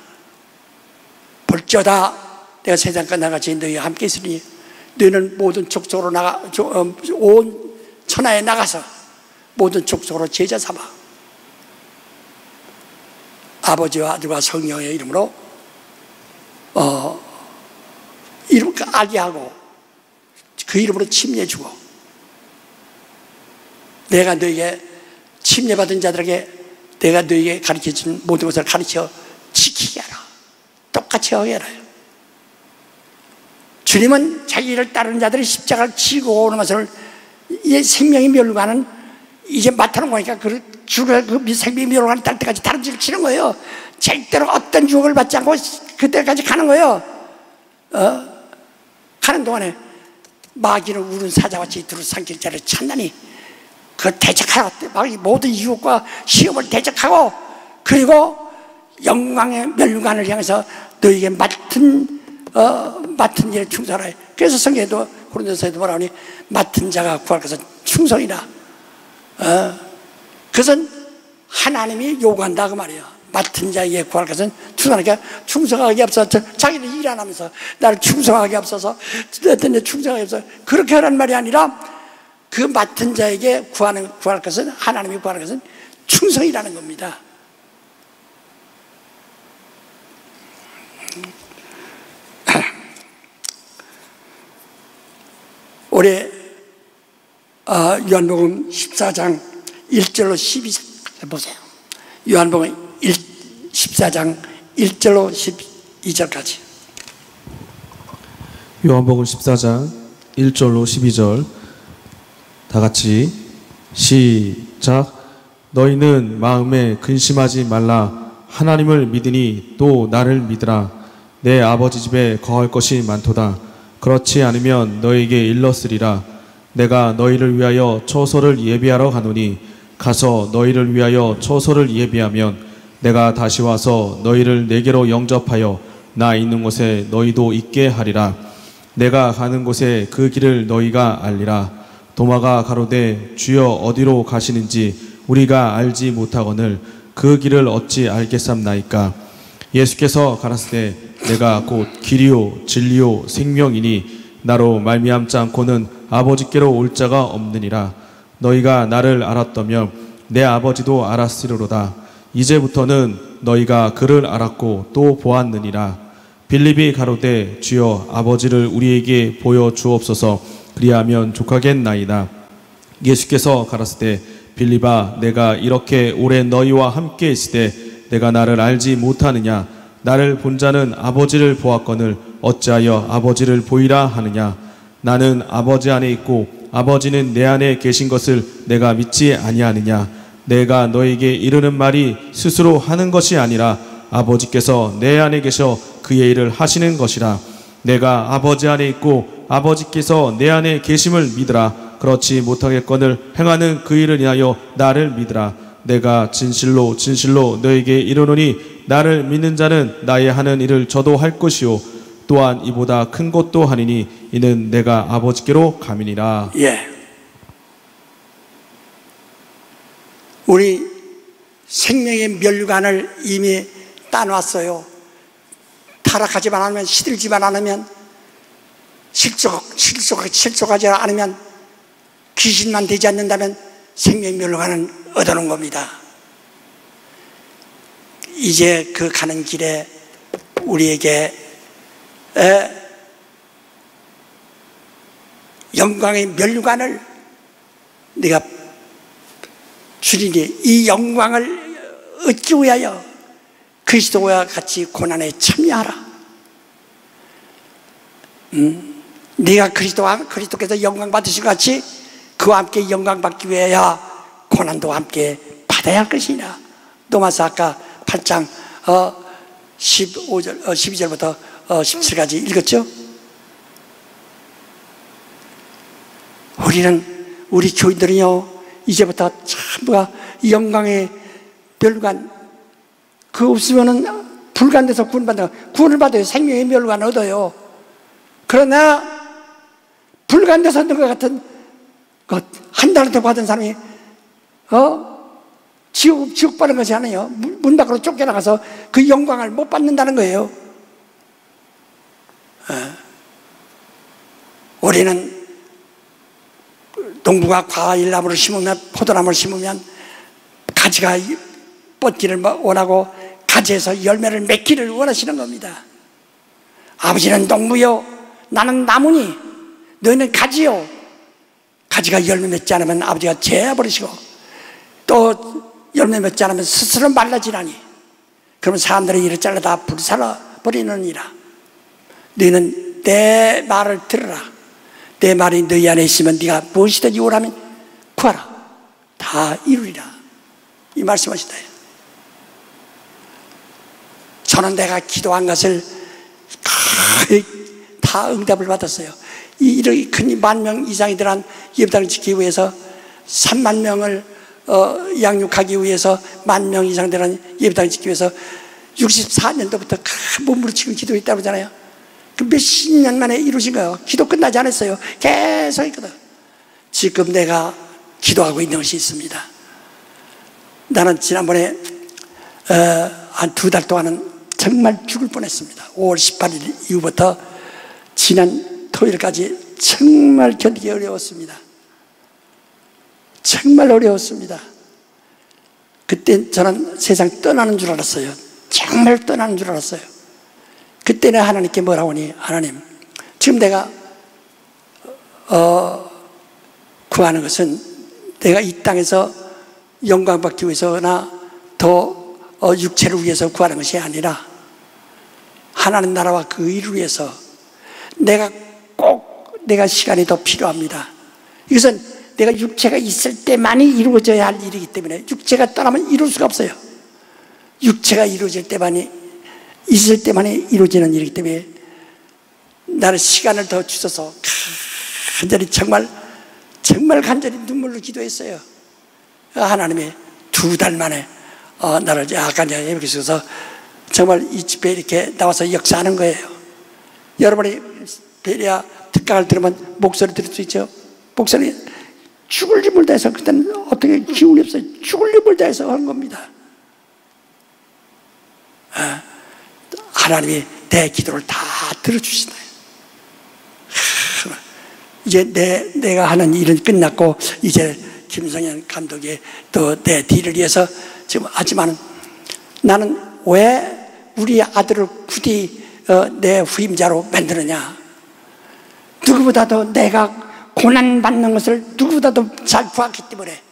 볼지어다 내가 세상과 나같이 너희와 함께 있으니 너희는 모든 족속으로 온 천하에 나가서 모든 족속으로 제자 삼아 아버지와 아들과 성령의 이름으로 이름 알게 하고 그 이름으로 침례주고, 내가 너희에게 침례받은 자들에게 내가 너희에게 가르쳐준 모든 것을 가르쳐 지키게 하라. 똑같이 하게 하라. 주님은 자기를 따르는 자들이 십자가를 지고 오는 것을 이제 생명이 멸망하는, 이제 맡아놓은 거니까 그 생명이 멸망하는 딸 때까지 다른 짓을 치는 거예요. 절대로 어떤 유혹을 받지 않고 그때까지 가는 거예요. 가는 동안에 마귀는 우는 사자같이 두루 삼킬 자를 찾나니 그 대적하라고, 마귀 모든 유혹과 시험을 대적하고, 그리고 영광의 멸관을 향해서 너에게 맡은 일에 충성하라. 그래서 성경에도 고린도서에도 뭐라 하니 맡은 자가 구할 것은 충성이라. 그것은 하나님이 요구한다 그 말이에요. 맡은 자에게 구할 것은 충성하니까 충성하게 앞서서 자기는 일 안 하면서 나를 충성하게 앞서서 어떤 데 충성하게 앞서서 그렇게 하라는 말이 아니라, 그 맡은 자에게 구할 것은, 하나님이 구하는 것은 충성이라는 겁니다. 올해 요한복음 14장 1절로 12절 보세요. 요한복음 14장 1절로 12절까지. 요한복음 14장 1절로 12절 다 같이 시작. 너희는 마음에 근심하지 말라. 하나님을 믿으니 또 나를 믿으라. 내 아버지 집에 거할 것이 많도다. 그렇지 않으면 너희에게 일렀으리라. 내가 너희를 위하여 처소를 예비하러 가노니 가서 너희를 위하여 처소를 예비하면 내가 다시 와서 너희를 내게로 영접하여 나 있는 곳에 너희도 있게 하리라. 내가 가는 곳에 그 길을 너희가 알리라. 도마가 가로되 주여 어디로 가시는지 우리가 알지 못하거늘 그 길을 어찌 알겠삼나이까. 예수께서 가라사대 내가 곧 길이요 진리요 생명이니 나로 말미암지 않고는 아버지께로 올 자가 없느니라. 너희가 나를 알았다면 내 아버지도 알았으리로다. 이제부터는 너희가 그를 알았고 또 보았느니라. 빌립이 가로되 주여 아버지를 우리에게 보여 주옵소서. 그리하면 족하겠나이다. 예수께서 가라사대 빌립아 내가 이렇게 오래 너희와 함께 있으되 내가 나를 알지 못하느냐. 나를 본 자는 아버지를 보았거늘 어찌하여 아버지를 보이라 하느냐. 나는 아버지 안에 있고 아버지는 내 안에 계신 것을 내가 믿지 아니하느냐. 내가 너에게 이르는 말이 스스로 하는 것이 아니라 아버지께서 내 안에 계셔 그의 일을 하시는 것이라. 내가 아버지 안에 있고 아버지께서 내 안에 계심을 믿으라. 그렇지 못하겠거늘 행하는 그 일을 인하여 나를 믿으라. 내가 진실로 진실로 너에게 이르노니 나를 믿는 자는 나의 하는 일을 저도 할 것이요 또한 이보다 큰 것도 하리니 이는 내가 아버지께로 감이니라. 예. 우리 생명의 멸관을 이미 따놨어요. 타락하지만 않으면, 시들지만 않으면, 실족하지 않으면, 귀신만 되지 않는다면 생명의 멸관은 얻어놓은 겁니다. 이제 그 가는 길에 우리에게 영광의 면류관을 네가 주리니 이 영광을 얻기 위하여 그리스도와 같이 고난에 참여하라. 네가 그리스도께서 영광 받으신 것 같이 그와 함께 영광 받기 위하여 고난도 함께 받아야 할 것이니라. 로마서 아까 8장 12절부터 17까지 읽었죠? 우리 교인들은요, 이제부터 전부가 영광의 멸관, 그거 없으면은 불가능해서 구원을 받아요. 생명의 멸관을 얻어요. 그러나 불가능해서 얻는 것 같은 것, 한 달한테 받은 사람이 지옥 받은 것이 아니에요. 문 밖으로 쫓겨나가서 그 영광을 못 받는다는 거예요. 우리는 농부가 과일나무를 심으면, 포도나무를 심으면 가지가 뻗기를 원하고 가지에서 열매를 맺기를 원하시는 겁니다. 아버지는 농부요, 나는 나무니 너희는 가지요. 가지가 열매 맺지 않으면 아버지가 제어버리시고 또 열매 맺지 않으면 스스로 말라지라니. 그러면 사람들이 이를 잘라다 불살라버리느니라. 너희는 내 말을 들으라. 내 말이 너희 안에 있으면 네가 무엇이든지 원하면 구하라. 다 이루리라. 이 말씀하시다. 저는 내가 기도한 것을 거의 다 응답을 받았어요. 이렇게 큰 10,000명 이상이 들어간 예배당을 지키기 위해서 3만 명을 양육하기 위해서 10,000명 이상 들어간 예배당을 지키기 위해서 64년도부터 큰 몸부로 치고 기도했다고 그러잖아요. 그 몇십 년 만에 이루어진 거예요. 기도 끝나지 않았어요. 계속 했거든. 지금 내가 기도하고 있는 것이 있습니다. 나는 지난번에 한 2달 동안은 정말 죽을 뻔했습니다. 5월 18일 이후부터 지난 토요일까지 정말 견디기 어려웠습니다. 정말 어려웠습니다. 그때 저는 세상 떠나는 줄 알았어요. 정말 떠나는 줄 알았어요. 그때는 하나님께 뭐라고 하니, 하나님, 지금 내가 구하는 것은 내가 이 땅에서 영광 받기 위해서나 더 육체를 위해서 구하는 것이 아니라 하나님 나라와 그 일을 위해서 내가 시간이 더 필요합니다. 이것은 내가 육체가 있을 때만이 이루어져야 할 일이기 때문에 육체가 떠나면 이룰 수가 없어요. 육체가 이루어질 때만이 있을 때만이 이루어지는 일이기 때문에 나는 시간을 더 주셔서 간절히 정말 간절히 눈물로 기도했어요. 하나님이 2달 만에 나를 약간 예배해 주셔서 정말 이 집회에 이렇게 나와서 역사하는 거예요. 여러분이 베리아 특강을 들으면 목소리 들을 수 있죠. 목소리 죽을 힘을 다해서, 그때는 어떻게 기운이 없어요. 죽을 힘을 다해서 하는 겁니다. 하나님이 내 기도를 다 들어주신다. 이제 내가 하는 일은 끝났고 이제 김성현 감독이 또 내 뒤를 위해서 지금 하지만 나는 왜 우리 아들을 굳이 내 후임자로 만드느냐. 누구보다도 내가 고난받는 것을 누구보다도 잘 보았기 때문에,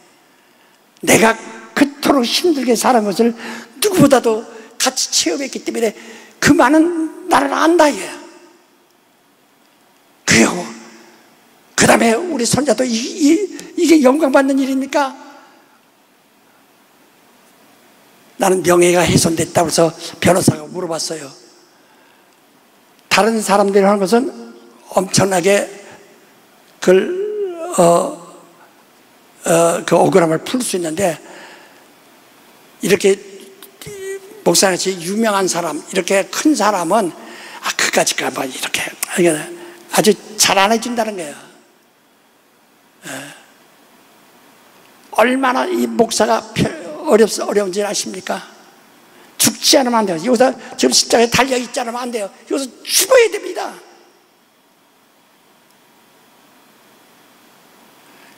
내가 그토록 힘들게 살은 것을 누구보다도 같이 체험했기 때문에 그 많은 나를 안다 이거야. 그리고 그 다음에 우리 손자도 이게 영광받는 일입니까? 나는 명예가 훼손됐다고 해서 변호사가 물어봤어요. 다른 사람들이 하는 것은 엄청나게 그 억울함을 풀 수 있는데, 이렇게 목사같이 유명한 사람, 이렇게 큰 사람은 그까짓 뭐 이렇게 아주 잘 안 해준다는 거예요. 얼마나 이 목사가 어려운지 아십니까? 죽지 않으면 안 돼요. 여기서 지금 십자가에 달려있지 않으면 안 돼요. 여기서 죽어야 됩니다.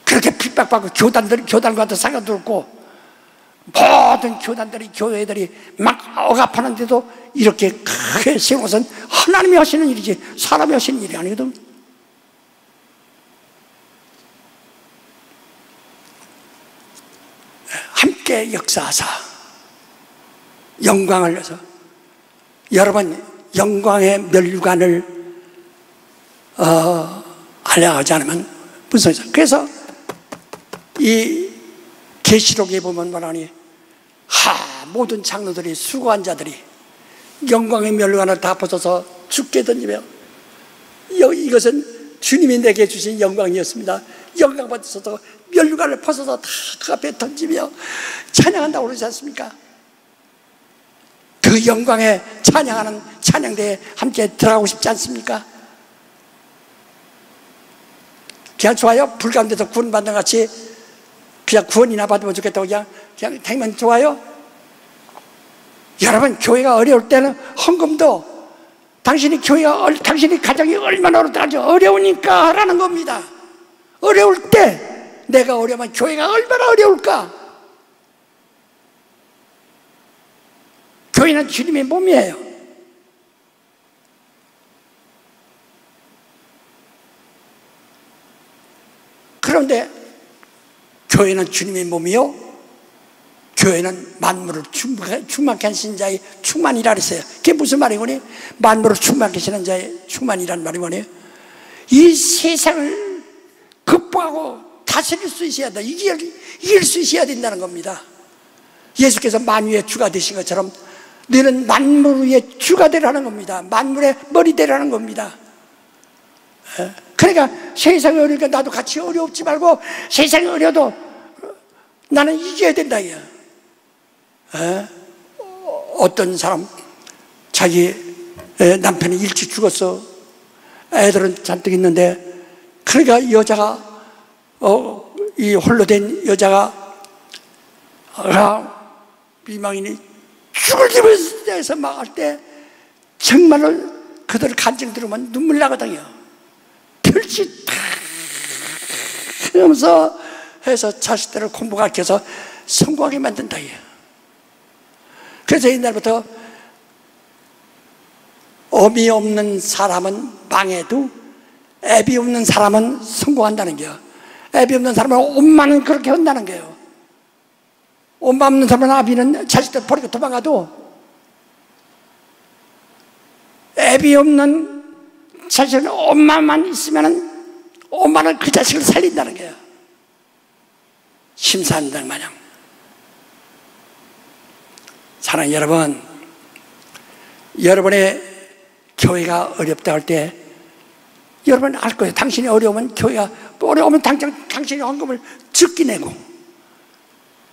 그렇게 핍박받고 교단과도 상관도 없고 모든 교단들이, 교회들이 막 억압하는데도 이렇게 크게 세운 것은 하나님이 하시는 일이지 사람이 하시는 일이 아니거든. 함께 역사하사 영광을 내서, 여러분 영광의 면류관을 알려하지 않으면 무슨 소리죠? 그래서 이 계시록에 보면 말하니 모든 장로들이, 수고한 자들이 영광의 면류관을 다 벗어서 죽게 던지며, 이것은 주님이 내게 주신 영광이었습니다. 영광 받으셔서 면류관을 벗어서 다 그 앞에 던지며 찬양한다고 그러지 않습니까? 그 영광에 찬양하는 찬양대에 함께 들어가고 싶지 않습니까? 그냥 좋아요? 불 가운데서 구원받는 것 같이 그냥 구원이나 받으면 좋겠다고 그냥 되면 좋아요? 여러분, 교회가 어려울 때는 헌금도 당신이 가정이 얼마나 어려우니까 하라는 겁니다. 어려울 때 내가 어려우면 교회가 얼마나 어려울까? 교회는 주님의 몸이에요. 그런데 교회는 주님의 몸이요, 교회는 만물을 충만케 하신 자의 충만이라 그랬어요. 그게 무슨 말이거니? 만물을 충만케 하시는 자의 충만이라는 말이 뭐니? 이 세상을 극복하고 다스릴 수 있어야 된다. 이길 수 있어야 된다는 겁니다. 예수께서 만유의 주가 되신 것처럼 너는 만물 위의 주가 되라는 겁니다. 만물의 머리 되라는 겁니다. 그러니까 세상이 어려우니까 나도 같이 어렵지 말고, 세상이 어려도 나는 이겨야 된다. 어떤 사람 자기 남편이 일찍 죽었어. 애들은 잔뜩 있는데, 그러니까 여자가 이 홀로 된 여자가 비망이니 죽을 집에서 막 할 때 정말로 그들 간증 들으면 눈물 나거든요. 별짓 다 하면서 해서 자식들을 공부 가르쳐서 성공하게 만든다. 그래서 옛날부터 엄이 없는 사람은 망해도 애비 없는 사람은 성공한다는 거예요. 애비 없는 사람은 엄마는 그렇게 한다는 거예요. 엄마 없는 사람은 아비는 자식들 버리고 도망가도, 애비 없는 자식은 엄마만 있으면 엄마는 그 자식을 살린다는 거예요. 심사한당 마냥. 사랑하는 여러분, 여러분의 교회가 어렵다 할 때 여러분 알 거예요. 당신이 어려우면, 교회가 어려우면 당신이 헌금을 적게 내고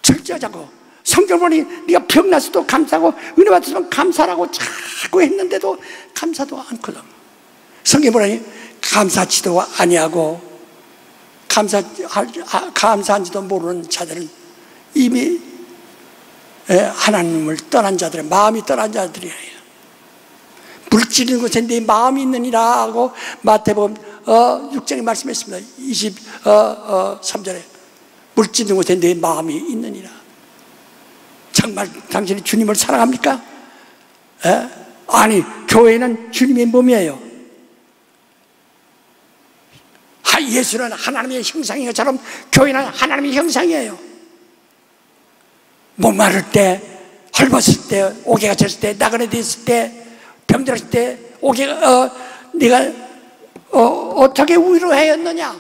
절제하자고, 성경 보니 네가 병났어도 감사하고 은혜 받았으면 감사라고 자꾸 했는데도 감사도 않거든. 성경 보니 감사치도 아니하고 감사한지도 모르는 자들은 이미 하나님을 떠난 자들의 마음이 떠난 자들이에요. 물질인 곳에 내 마음이 있느니라 하고 마태복음 6장에 말씀했습니다. 23절에 물질인 곳에 내 마음이 있느니라. 정말 당신이 주님을 사랑합니까? 아니, 교회는 주님의 몸이에요. 예수는 하나님의 형상인 것처럼 교회는 하나님의 형상이에요. 목마를 때, 헐벗을 때, 오개가 졌을 때, 나그네 됐을 때, 병들었을 때, 네가 어떻게 위로하였느냐?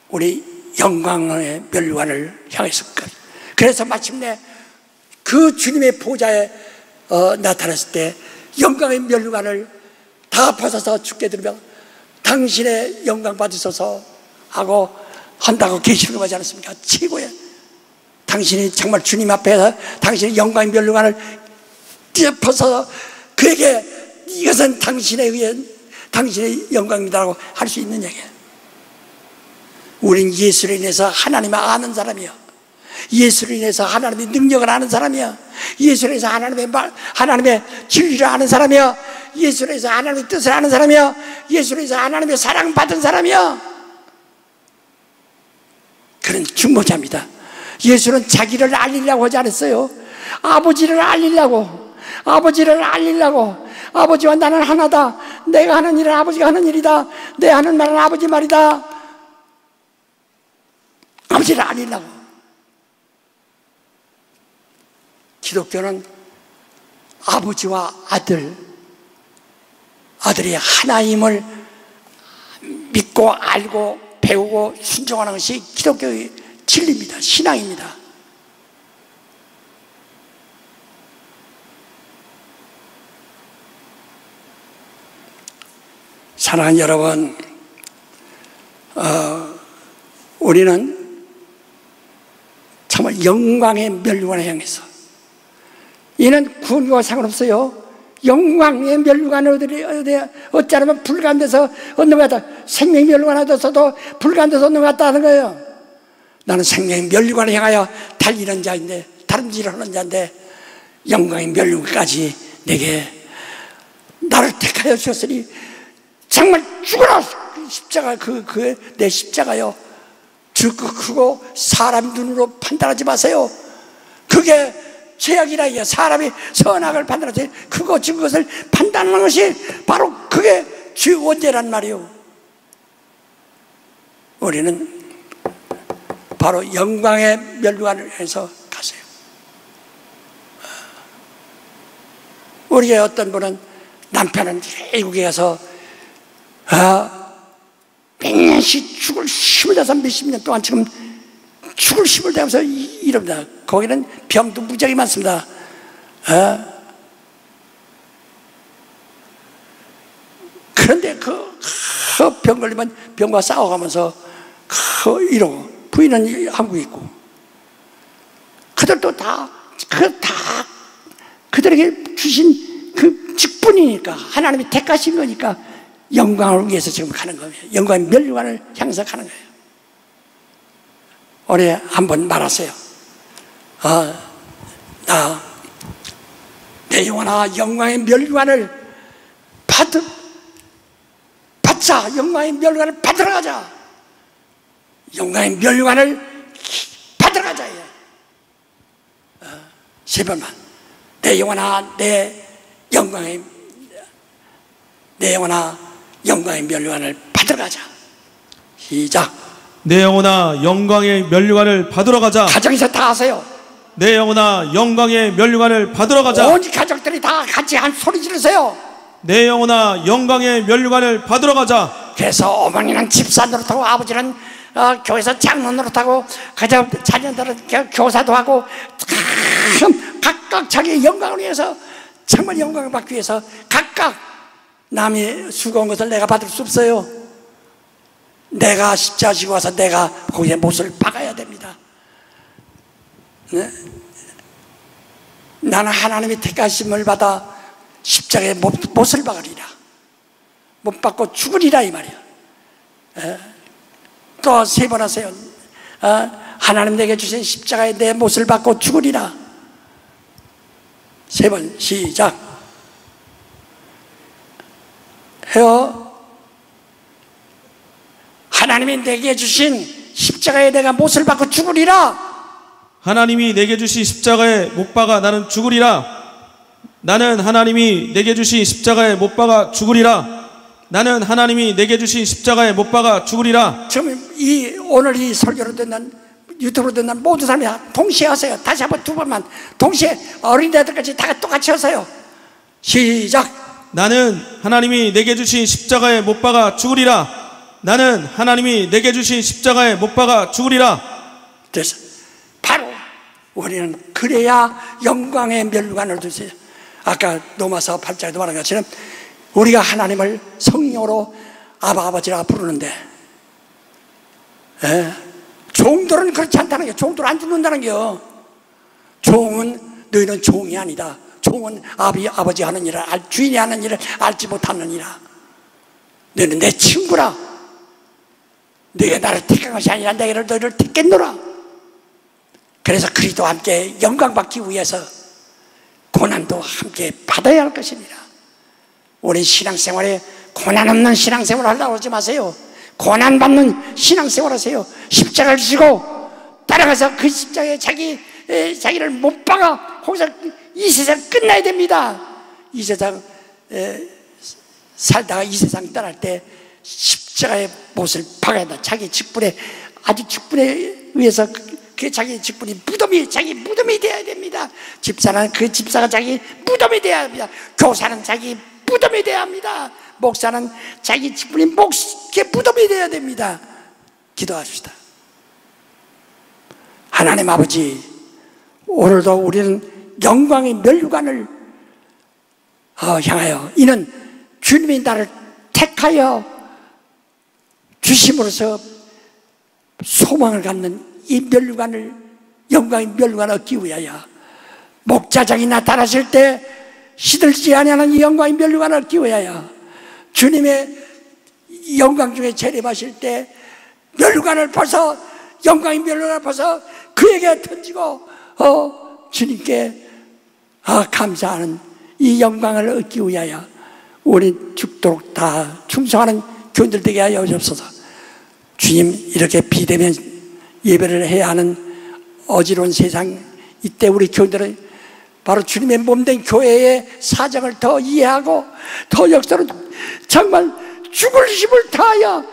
우리 영광의 면류관을 향해서. 그래서 마침내 그 주님의 보좌에 나타났을 때 영광의 면류관을 다 벗어서 죽게 들으며 당신의 영광 받으소서 하고 한다고 계시는 거 하지 않습니까? 최고의, 당신이 정말 주님 앞에서 당신의 영광의 면류관을 벗어서 그에게 이것은 당신에 의해 당신의 영광이다라고 할 수 있는 얘기예요. 우린 예수로 인해서 하나님을 아는 사람이요, 예수로 인해서 하나님의 능력을 아는 사람이요, 예수로 인해서 하나님의 진리를 아는 사람이요, 예수로 인해서 하나님의 뜻을 아는 사람이요, 예수로 인해서 하나님의 사랑받은 사람이요. 그런 중보자입니다. 예수는 자기를 알리려고 하지 않았어요. 아버지를 알리려고, 아버지와 나는 하나다. 내가 하는 일은 아버지가 하는 일이다. 내 하는 말은 아버지 말이다. 아버지를 알리려고. 기독교는 아버지와 아들이 하나임을 믿고 알고 배우고 순종하는 것이 기독교의 진리입니다. 신앙입니다. 사랑하는 여러분, 우리는 정말 영광의 면류관을 향해서, 이는 구원과 상관없어요. 영광의 면류관을 어찌하면 불가한데서 얻는 것 같다. 생명의 면류관을 얻어서도 불가한데서 얻는 것 같다는 거예요. 나는 생명의 면류관을 향하여 달리는 자인데, 다름질을 하는 자인데, 영광의 면류관까지 내게 나를 택하여 주셨으니 정말 죽어라. 십자가 내 십자가요, 크고 사람 눈으로 판단하지 마세요. 그게 죄악이라. 사람이 선악을 판단하지, 크고 적은 것을 판단하는 것이 바로 그게 죄 원죄란 말이에요. 우리는 바로 영광의 면류관을 해서 가세요. 우리의 어떤 분은 남편은 외국에 가서 몇 년씩 죽을 힘을 다해서 몇십 년 동안 지금 죽을 힘을 다해서 이럽니다. 거기는 병도 무지하게 많습니다. 그런데 그 병 걸리면 병과 싸워가면서 이러고, 부인은 한국에 있고, 그들도 다 그들에게 주신 그 직분이니까, 하나님이 택하신 거니까 영광을 위해서 지금 가는 거예요. 영광의 면류관을 향해서 가는 거예요. 올해 한번 말하세요. 내 영혼아, 영광의 면류관을 받자. 영광의 면류관을 받으러 가자. 영광의 면류관을 받으러 가자. 세 번만. 내 영혼아, 영광의 면류관을 받으러 가자. 시작. 내 영혼아, 영광의 면류관을 받으러 가자. 가정에서 다 하세요. 내 영혼아, 영광의 면류관을 받으러 가자. 온 가족들이 다 같이 한 소리 지르세요. 내 영혼아, 영광의 면류관을 받으러 가자. 그래서 어머니는 집사 노릇하고, 아버지는 교회에서 장로 노릇하고, 자녀들은 교사도 하고, 각각 자기의 영광을 위해서, 정말 영광을 받기 위해서 각각 남이 수고한 것을 내가 받을 수 없어요. 내가 십자가 지고 와서 내가 거기에 못을 박아야 됩니다. 네? 나는 하나님의 택하심을 받아 십자가에 못을 박으리라. 못 박고 죽으리라, 이 말이야. 또 세 번 하세요. 하나님 내게 주신 십자가에 내 못을 박고 죽으리라. 세 번. 시작. 해요. 하나님이 내게 주신 십자가에 내가 못을 박고 죽으리라. 하나님이 내게 주신 십자가에 못 박아 나는 죽으리라. 나는 하나님이 내게 주신 십자가에 못 박아 죽으리라. 나는 하나님이 내게 주신 십자가에 못 박아 죽으리라. 지금 오늘 이 설교로 듣는, 유튜브로 듣는 모든 사람이 동시에 하세요. 다시 한번 두 번만 동시에, 어린애들까지 다 똑같이 하세요. 시작. 나는 하나님이 내게 주신 십자가에 못 박아 죽으리라. 나는 하나님이 내게 주신 십자가에 못 박아 죽으리라. 됐어. 바로 우리는 그래야 영광의 면류관을 두세요. 아까 로마서 8장에도 말한 것처럼 우리가 하나님을 성령으로 아버지라 부르는데, 종들은 그렇지 않다는 게, 종들은 안 죽는다는 게요. 종은, 너희는 종이 아니다. 종은 아버지 하는 일을 주인이 하는 일을 알지 못하느니라. 너희는 내 친구라. 너희가 나를 택한 것이 아니라 내가 너희를 택했노라. 그래서 그리스도와 함께 영광 받기 위해서 고난도 함께 받아야 할 것입니다. 우리 신앙생활에 고난 없는 신앙생활을 하려고 하지 마세요. 고난 받는 신앙생활 하세요. 십자가를 지고 따라가서 그 십자가에 자기를 못 박아 거기서 이 세상 끝나야 됩니다. 이 세상 살다가 이 세상 떠날 때 십자가의 못을 박아야 한다. 자기 직분에, 아주 직분에 의해서 그 자기 직분이 자기 무덤이 되어야 됩니다. 집사는 그 집사가 자기 무덤이 되어야 합니다. 교사는 자기 무덤이 되어야 합니다. 목사는 자기 직분이 무덤이 되어야 됩니다. 기도합시다. 하나님 아버지, 오늘도 우리는 영광의 면류관을 향하여, 이는 주님이 나를 택하여 주심으로써 소망을 갖는 이 면류관을, 영광의 면류관을 얻기 위하여 목자장이 나타나실 때 시들지 아니하는 이 영광의 면류관을 얻기 위하여 주님의 영광 중에 재림하실 때 면류관을 벗어, 영광의 면류관을 벗어 그에게 던지고 주님께 감사하는 이 영광을 얻기 위하여 우리 죽도록 다 충성하는 교인들 되게 하여 주옵소서. 주님, 이렇게 비대면 예배를 해야 하는 어지러운 세상, 이때 우리 교인들은 바로 주님의 몸된 교회의 사정을 더 이해하고 더 역사로 정말 죽을 힘을 다하여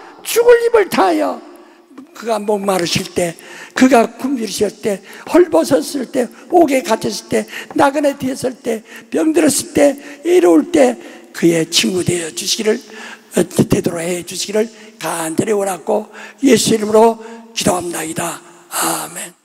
그가 목마르실 때, 그가 굶주리실 때, 헐벗었을 때, 옥에 갇혔을 때, 나그네 되었을 때, 병들었을 때, 이로울 때 그의 친구 되어 주시기를, 되도록 해 주시기를 간절히 원하고 예수 이름으로 기도합나이다. 아멘.